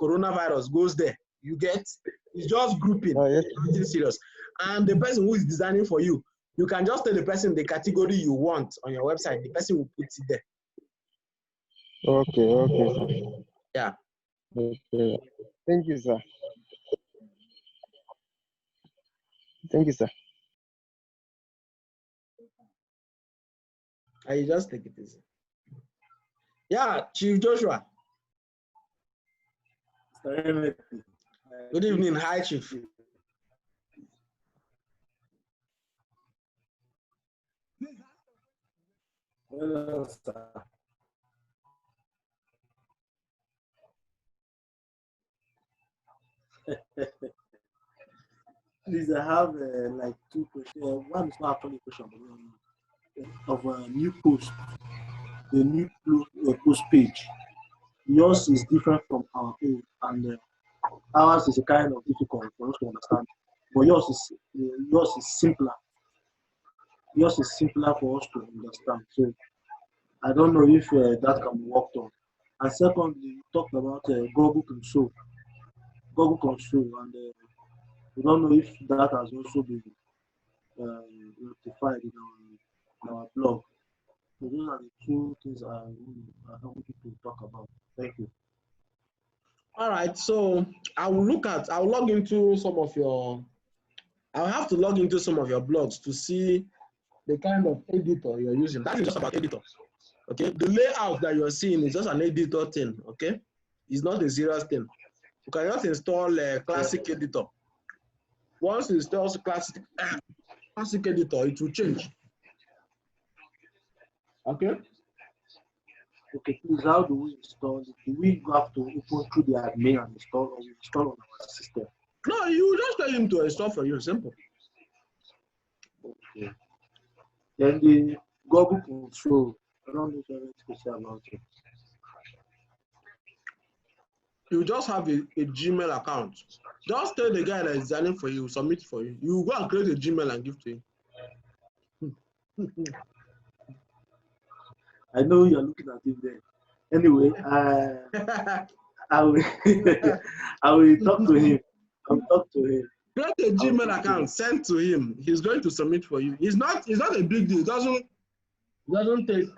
coronavirus goes there. You get? It's just grouping. Oh, yes. Everything serious. And the person who is designing for you, you can just tell the person the category you want on your website. The person will put it there. Okay, sir. Yeah. Okay. Thank you, sir. Thank you, sir. I just take it easy. Yeah, Chief Joshua. Good evening. Hi, Chief. Hello, sir. Please, I have like two questions. One is not actually a question, but of a new post, the new post page. Yours is different from our own, and ours is a kind of difficult for us to understand. But yours is simpler. Yours is simpler for us to understand. So I don't know if that can be worked on. And secondly, you talked about Google Console. Google Console, and we don't know if that has also been rectified in our blog. So those are the two things I want you to talk about. Thank you. All right. So I'll log into some of your. I'll have to log into some of your blogs to see the kind of editor you're using. That is just about editor. Okay. The layout that you're seeing is just an editor thing. Okay. It's not a serious thing. You can just install a classic editor. Once you install classic editor, it will change. Okay. Okay, please, how do we install it? Do we have to open through the admin and install, or we install on our system? No, you just tell him to install for you. Simple. Okay. Then the Google Control, I don't know if anything to say about it. You just have a Gmail account. Just tell the guy that is designing for you, submit for you. You go and create a Gmail and give to him. I know you're looking at it there. Anyway, I will I will talk to him. I'll talk to him. Create a Gmail account, send to him. He's going to submit for you. It's not a big deal. It doesn't take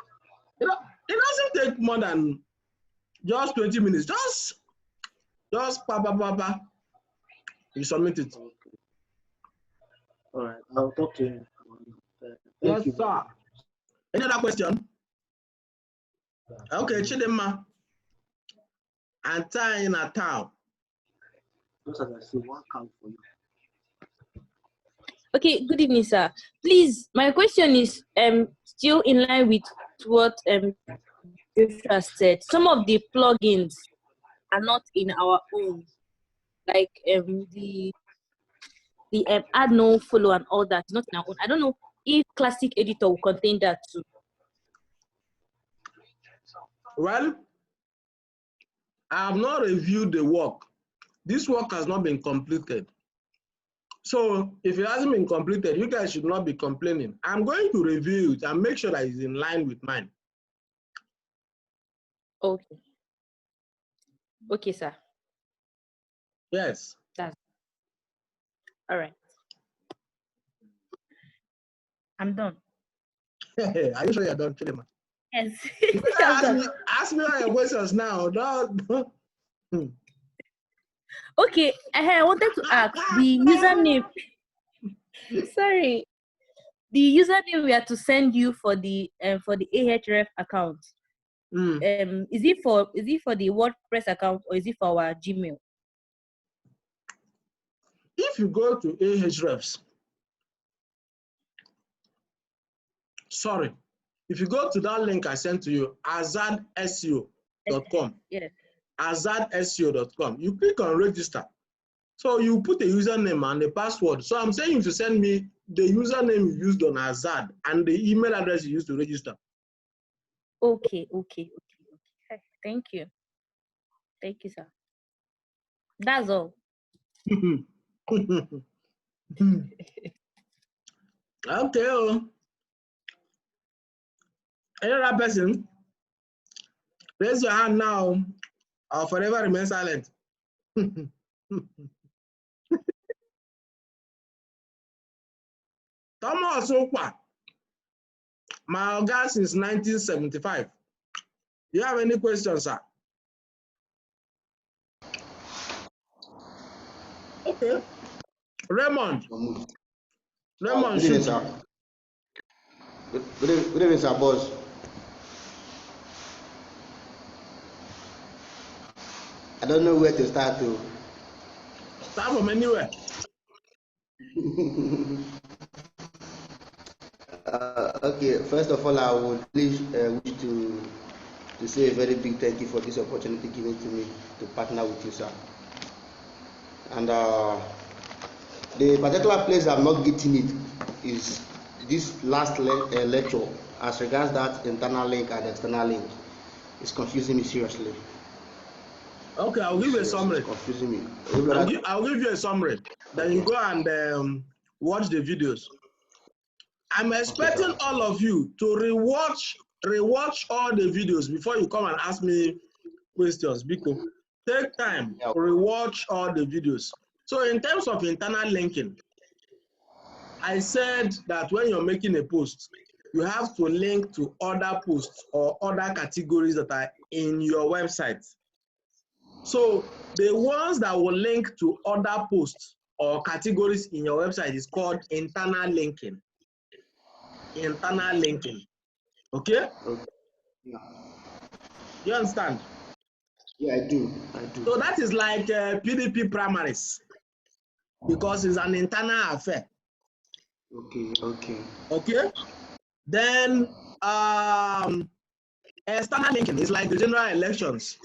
it doesn't take more than just 20 minutes. Just pa. You submit it. Okay. All right, I'll talk to him. Yes, sir. Any other question? Okay, Chidema. And tie in a towel. Just as I say, one count for you. Okay, good evening, sir. Please, my question is still in line with what Joshua said. Some of the plugins are not in our own, like the add no follow and all that is not in our own. I don't know if Classic Editor will contain that too. Well, I have not reviewed the work. This work has not been completed. So if it hasn't been completed, you guys should not be complaining. I'm going to review it and make sure that it's in line with mine. Okay. Okay, sir. Yes. That's all right. I'm done. Are you sure you're done, Chidema? Yes. Ask me all your questions now. No. Okay, I wanted to ask the username. Sorry. the username we are to send you for the Ahref account. Is it for the WordPress account or is it for our Gmail? If you go to Ahrefs, sorry, if you go to that link I sent to you, azadseo.com, Yes. azadseo.com, you click on register. So you put a username and a password. So I'm saying you to send me the username you used on Azad and the email address you used to register. Okay. Thank you. Thank you, sir. That's all. Okay. Any other person? Raise your hand now or forever remain silent. Thomas Okpa, my oga since 1975. Do you have any questions, sir? Okay. Raymond. Raymond, good evening, sir. Good evening, sir, boss. I don't know where to start to. Start from anywhere. Okay, first of all, I would please wish to say a very big thank you for this opportunity given to me to partner with you, sir. And the particular place I'm not getting it is this last lecture as regards that internal link and external link. It's confusing me seriously. Okay, I'll give you a summary. It's confusing me. I'll give you a summary. Then you go and watch the videos. I'm expecting all of you to rewatch all the videos before you come and ask me questions. Because take time, rewatch all the videos. So in terms of internal linking, I said that when you're making a post, you have to link to other posts or other categories that are in your website. So the ones that will link to other posts or categories in your website is called internal linking. Internal linking. Okay? Yeah. You understand? Yeah, I do. So that is like PDP primaries because it's an internal affair. Okay? Then external linking is like the general elections.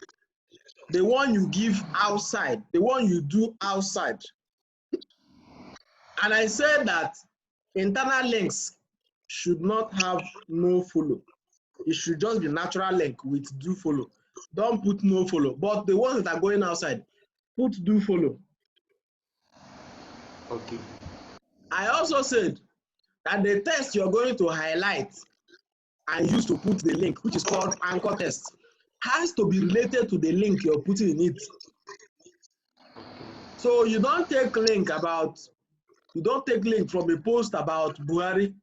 The one you give outside, the one you do outside. And I said that internal links should not have no follow. It should just be natural link with do follow. Don't put no follow. But the ones that are going outside, put do follow. Okay. I also said that the text you're going to highlight and use to put the link, which is called anchor text, has to be related to the link you're putting in it. So you don't take link from a post about Buhari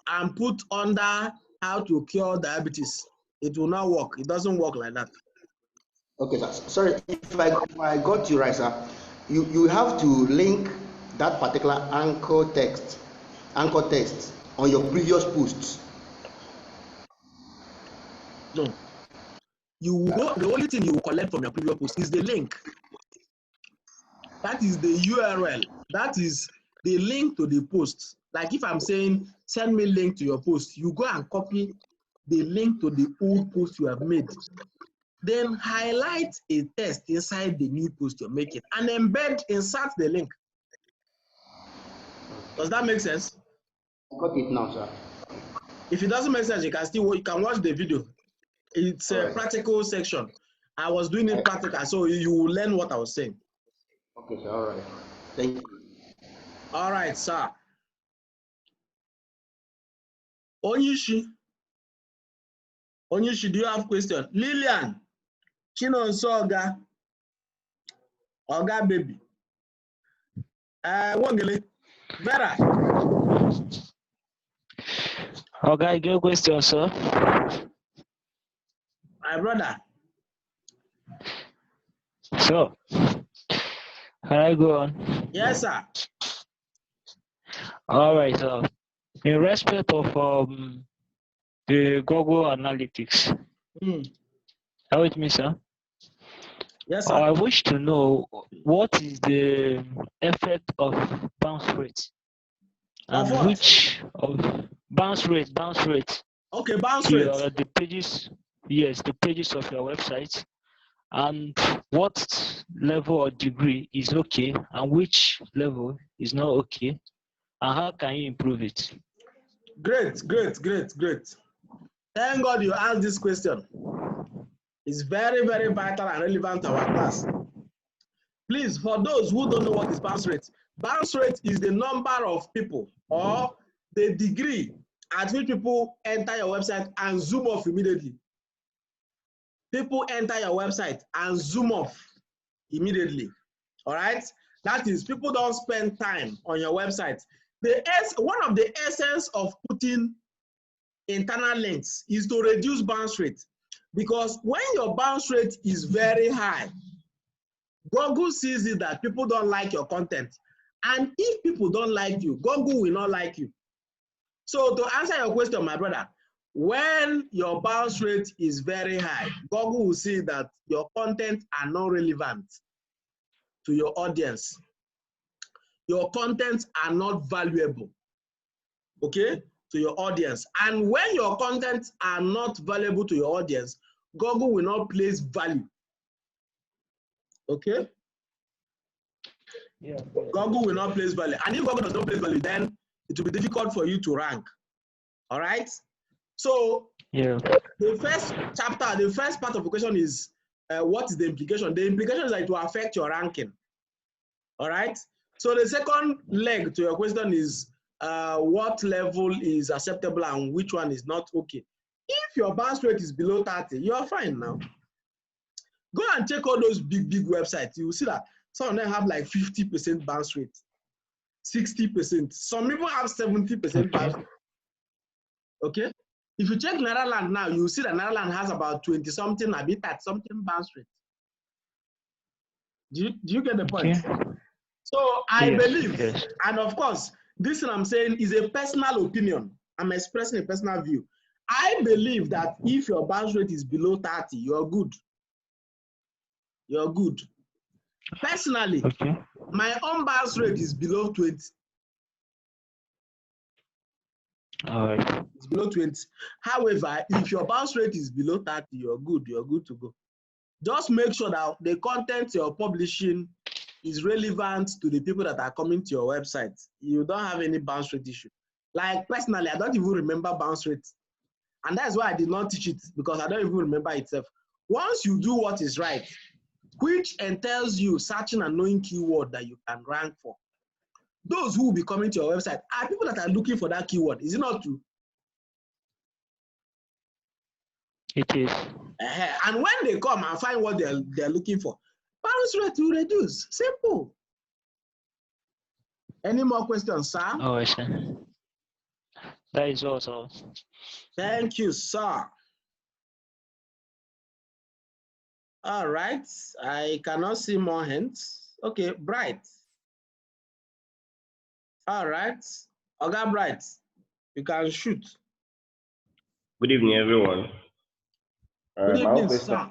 and put under how to cure diabetes. It will not work. It doesn't work like that. Okay, sir. Sorry, if I got you right, sir, you have to link that particular anchor text on your previous posts. No. The only thing you will collect from your previous post is the link. That is the URL. That is the link to the post. Like if I'm saying, send me link to your post, you go and copy the link to the old post you have made. Then highlight a text inside the new post you're making and insert the link. Does that make sense? I got it now, sir. If it doesn't make sense, you can watch the video. It's a practical section. I was doing it practical, so you will learn what I was saying. Okay, sir. All right. Thank you. All right, sir. Onyishi, do you have question? Lillian, Chinonso Oga baby. Wongele, Vera. Okay, good question, sir. My brother. So, can I go on? Yes, sir. All right, sir. in respect of the Google Analytics. Are you with me, sir? Yes, sir. I wish to know what is the effect of bounce rate and what? which of bounce rate. Okay, bounce to rate. the pages, yes, the pages of your website, and what level or degree is okay and which level is not okay, and how can you improve it? Great. Thank God you asked this question. It's very, very vital and relevant to our class. Please, for those who don't know what is bounce rate is the number of people or the degree at which people enter your website and zoom off immediately. People enter your website and zoom off immediately. All right? That is, people don't spend time on your website. One of the essence of putting internal links is to reduce bounce rate, because when your bounce rate is very high, Google sees it that people don't like your content, and if people don't like you, Google will not like you. So to answer your question, my brother, when your bounce rate is very high, Google will see that your content are not relevant to your audience. Your contents are not valuable, okay, to your audience. And when your contents are not valuable to your audience, Google will not place value, okay? Yeah. Google will not place value. And if Google does not place value, then it will be difficult for you to rank, all right? So yeah, the first chapter, the first part of the question is, what is the implication? The implication is that it will affect your ranking, all right? So the second leg to your question is, what level is acceptable and which one is not okay. If your bounce rate is below 30, you're fine now. Go and check all those big websites. You will see that some of them have like 50% bounce rate, 60%. Some even have 70% bounce rate. Okay? If you check Netherlands now, you will see that Netherlands has about 20-something, a bit at something bounce rate. Do you get the point? okay. So I believe, Yes. and of course, this thing I'm saying is a personal opinion. I'm expressing a personal view. I believe that if your bounce rate is below 30, you're good. You're good. Personally, Okay. my own bounce rate is below 20. All right. It's below 20. However, if your bounce rate is below 30, you're good. You're good to go. Just make sure that the content you're publishing is relevant to the people that are coming to your website. You don't have any bounce rate issue. Like personally, I don't even remember bounce rate. And that's why I did not teach it, because I don't even remember itself. Once you do what is right, which entails you searching and knowing keyword that you can rank for, those who will be coming to your website are people that are looking for that keyword. Is it not true? It is. And when they come and find what they're looking for, bounce rate will reduce. Simple. Any more questions, sir? Oh, sir. That is all, sir. Thank you, sir. All right. I cannot see more hands. Okay, Bright. All right. Oga Bright, you can shoot. Good evening, everyone. Good evening, sir.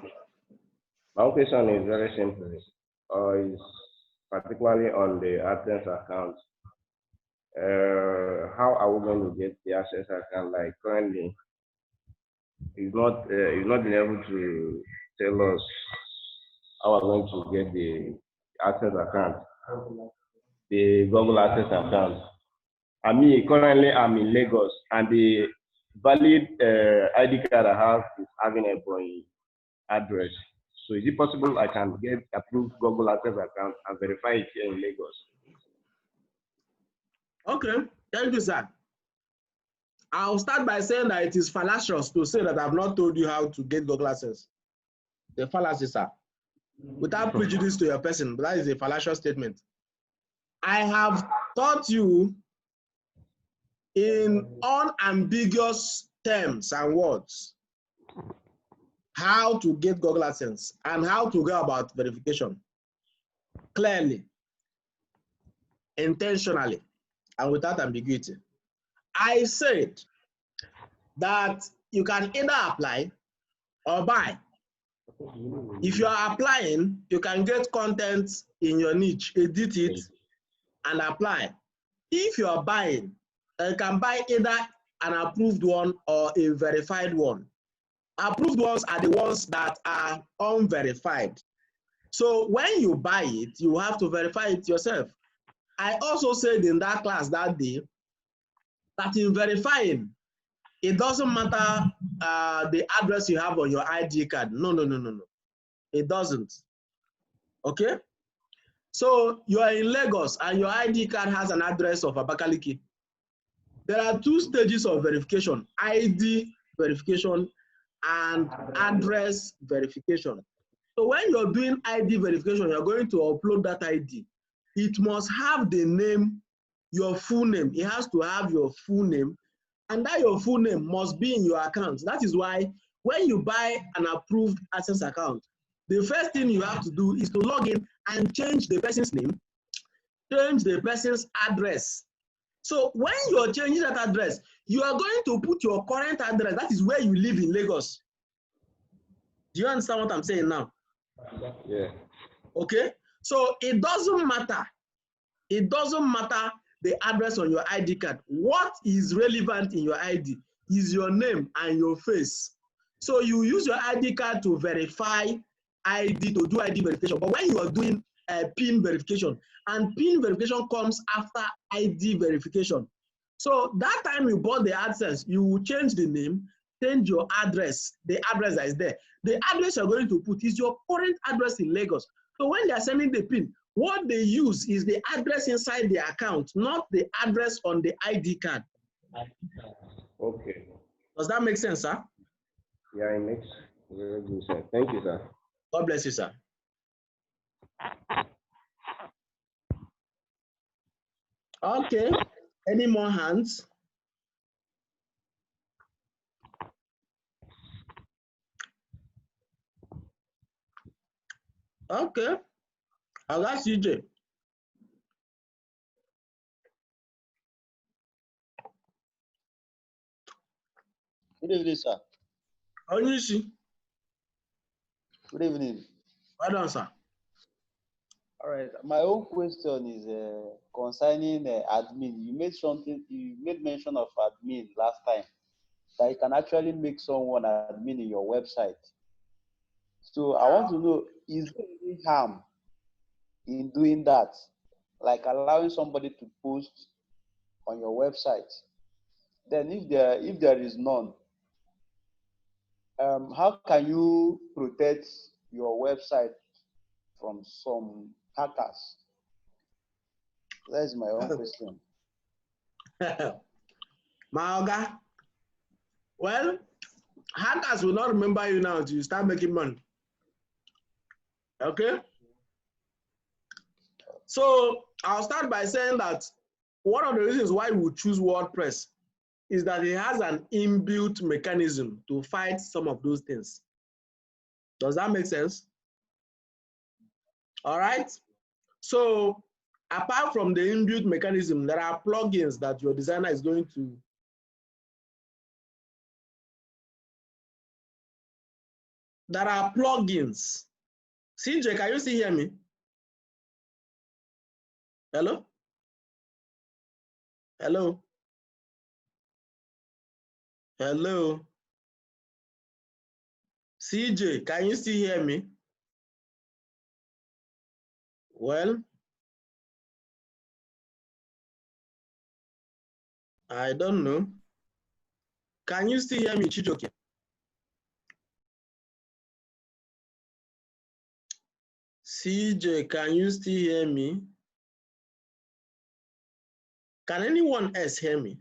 My question is very simple. It's particularly on the AdSense account. How are we going to get the AdSense account? Like currently, he's not been able to tell us how we're going to get the AdSense account, the Google AdSense account. Currently I'm in Lagos, and the valid ID card I have is having a boy address. So is it possible I can get approved Google AdSense account and verify it here in Lagos? Okay, thank you, sir. I'll start by saying that it is fallacious to say that I've not told you how to get Google AdSense. The fallacy, sir. Without prejudice to your person, but that is a fallacious statement. I have taught you in unambiguous terms and words how to get Google AdSense and how to go about verification clearly, intentionally, and without ambiguity. I said that you can either apply or buy. If you are applying, you can get content in your niche, edit it, and apply. If you are buying, you can buy either an approved one or a verified one. Approved ones are the ones that are unverified. So when you buy it, you have to verify it yourself. I also said in that class that day that in verifying, it doesn't matter the address you have on your ID card. No. It doesn't. Okay? So you are in Lagos and your ID card has an address of Abakaliki. There are two stages of verification: ID verification and address verification. So when you're doing ID verification, you're going to upload that ID. It must have the name, your full name. It has to have your full name, and that your full name must be in your account. That is why when you buy an approved Access account, the first thing you have to do is to log in and change the person's name, change the person's address. So when you're changing that address, you are going to put your current address. That is where you live in Lagos. Do you understand what I'm saying now? Yeah. Okay. So it doesn't matter. It doesn't matter the address on your ID card. What is relevant in your ID is your name and your face. So you use your ID card to verify ID, to do ID verification. But when you are doing PIN verification, and PIN verification comes after ID verification. So that time you bought the AdSense, you will change the name, change your address, the address that is there. The address you're going to put is your current address in Lagos. So when they are sending the PIN, what they use is the address inside the account, not the address on the ID card. Okay. Does that make sense, sir? Yeah, it makes very good sense. Thank you, sir. God bless you, sir. Okay. Any more hands? Okay. I'll ask CJ. Good evening, sir. How do you see? Good evening. Well done, sir. All right. My own question is concerning admin. You made mention of admin last time, that you can actually make someone admin in your website. So I want to know, is there any harm in doing that? Like allowing somebody to post on your website? Then if there is none, how can you protect your website from some hackers? That is my own question. Maoga, well, hackers will not remember you now until you start making money. Okay? So I'll start by saying that one of the reasons why we choose WordPress is that it has an inbuilt mechanism to fight some of those things. Does that make sense? All right. So apart from the inbuilt mechanism, there are plugins that your designer is going to There are plugins. CJ, can you still hear me? Hello? Hello? Hello? CJ, can you still hear me? Well, I don't know. Can you still hear me, Chijoke? CJ, can you still hear me? Can anyone else hear me?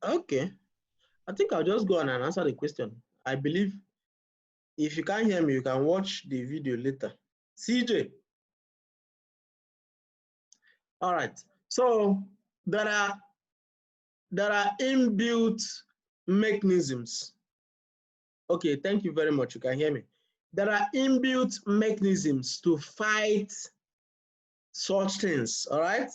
Okay. I think I'll just go on and answer the question. I believe if you can't hear me, you can watch the video later. CJ. All right. So there are inbuilt mechanisms. Okay, thank you very much. You can hear me. There are inbuilt mechanisms to fight such things. All right.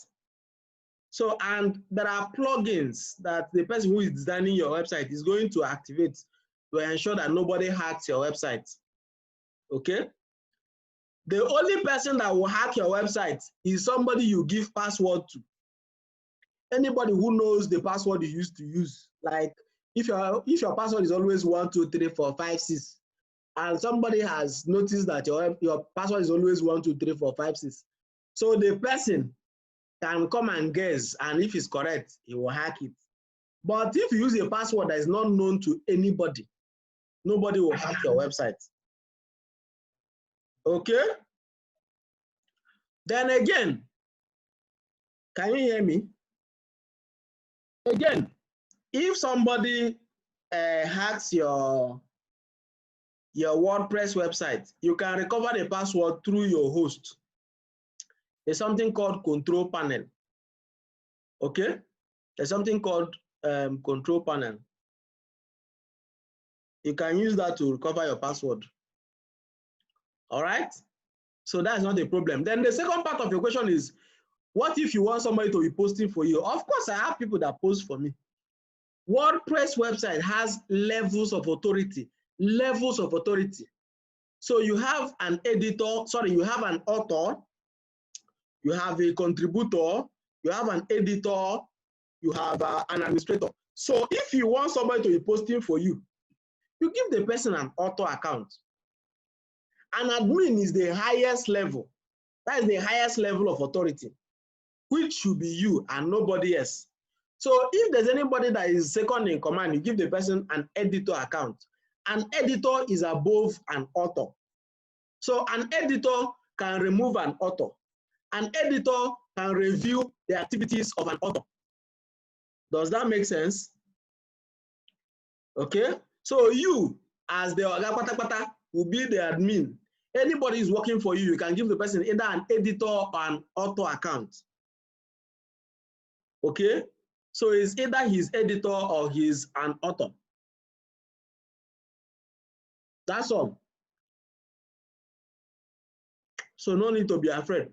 So, and there are plugins that the person who is designing your website is going to activate to ensure that nobody hacks your website. Okay? The only person that will hack your website is somebody you give password to. Anybody who knows the password you used to use. Like if your password is always 1, 2, 3, 4, 5, 6, and somebody has noticed that your password is always 1, 2, 3, 4, 5, 6. So the person can come and guess, and if it's correct, he will hack it. But if you use a password that is not known to anybody, nobody will hack your website. Okay? Then again, can you hear me? Again, if somebody hacks your WordPress website, you can recover the password through your host. There's something called control panel. Okay? There's something called control panel. You can use that to recover your password. All right? So that's not a problem. Then the second part of your question is, what if you want somebody to be posting for you? Of course, I have people that post for me. WordPress website has levels of authority. Levels of authority. So you have an editor, you have an author, you have a contributor, you have an editor, you have an administrator. So if you want somebody to be posting for you, you give the person an author account. An admin is the highest level. That is the highest level of authority, which should be you and nobody else. So if there's anybody that is second in command, you give the person an editor account. An editor is above an author. So an editor can remove an author. An editor can review the activities of an author. Does that make sense? Okay. So you, as the Oga Patapata, will be the admin. Anybody is working for you, you can give the person either an editor or an author account. Okay. So it's either his editor or he's an author. That's all. So no need to be afraid.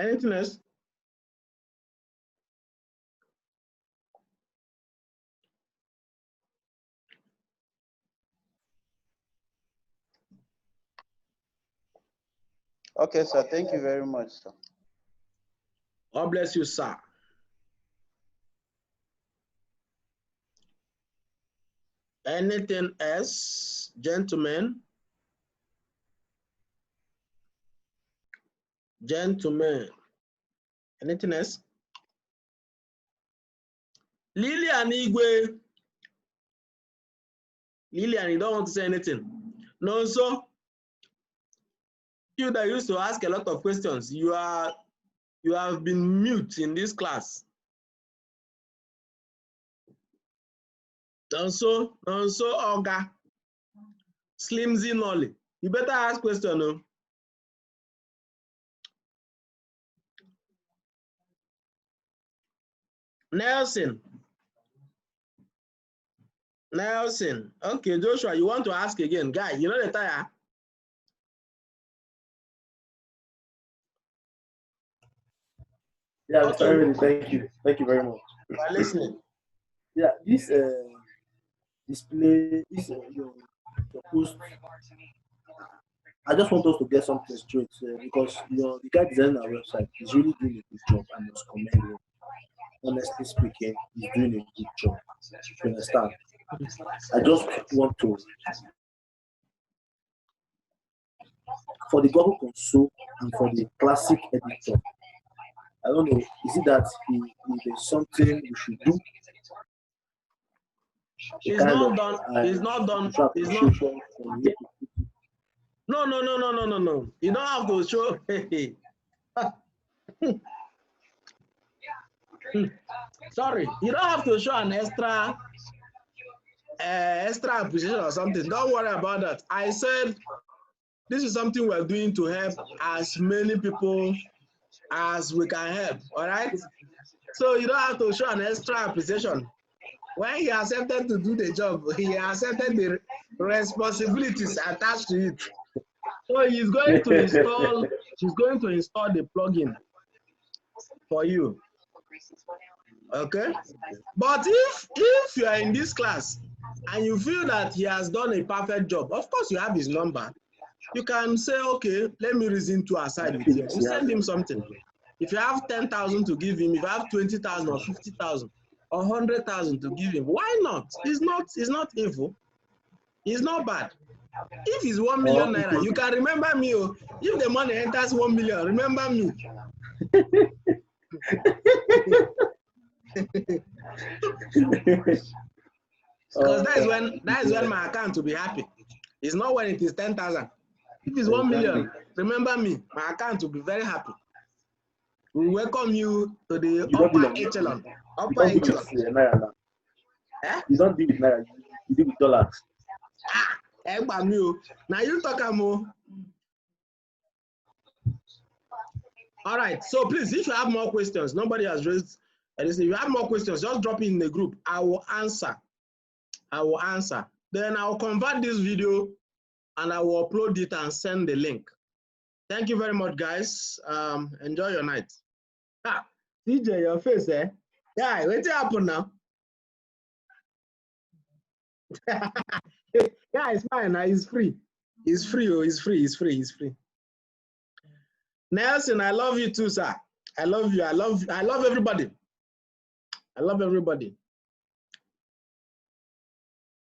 Anything else? Okay, sir. Thank you very much, sir. God bless you, sir. Anything else, gentlemen? Gentlemen, anything else? Lillian Igwe. Lillian, you don't want to say anything? No, so you that used to ask a lot of questions, you have been mute in this class. Also, Oga, Slimzy Nolly, you better ask question. No? Nelson. Okay, Joshua, you want to ask again? Guy, you know the tire? Yeah, okay. Thank you. Thank you very much. I'm listening. Yeah, this display, your post. I just want us to get something straight because the guy designing our website is really doing a good job. I must commend him. Honestly speaking, he's doing a good job. You understand? I just want to, for the Google console and for the classic editor, I don't know, is it that there's something we should do? It's not done. It's not done. It's not. No. You don't have to show. Sorry, you don't have to show an extra appreciation or something. Don't worry about that. I said this is something we're doing to help as many people as we can help. All right. So you don't have to show an extra appreciation. When he accepted to do the job, he accepted the responsibilities attached to it. So he's going to install, she's going to install the plugin for you. Okay? But if you are in this class and you feel that he has done a perfect job, of course you have his number. You can say, okay, let me reason to aside with him. You send him something. If you have 10,000 to give him, if you have 20,000 or 50,000 or 100,000 to give him, why not? It's not evil. It's not bad. If it's 1 million naira, you can remember me. Oh. If the money enters 1 million, remember me. Because that is when my account will be happy. It's not when it is 10,000. If it's 1 million, remember me. My account will be very happy. We welcome you to the upper echelon. Upper echelon. You don't deal with naira. You deal with dollars. Now you talk more. All right. So please, if you have more questions, nobody has raised anything. If you have more questions, just drop it in the group. I will answer. Then I will convert this video and I will upload it and send the link. Thank you very much, guys. Enjoy your night. DJ, your face, eh? Yeah, what's happening now? Yeah, it's fine. It's free. It's free. Oh, it's free. It's free. It's free. Nelson, I love you too, sir. I love you. I love everybody. I love everybody.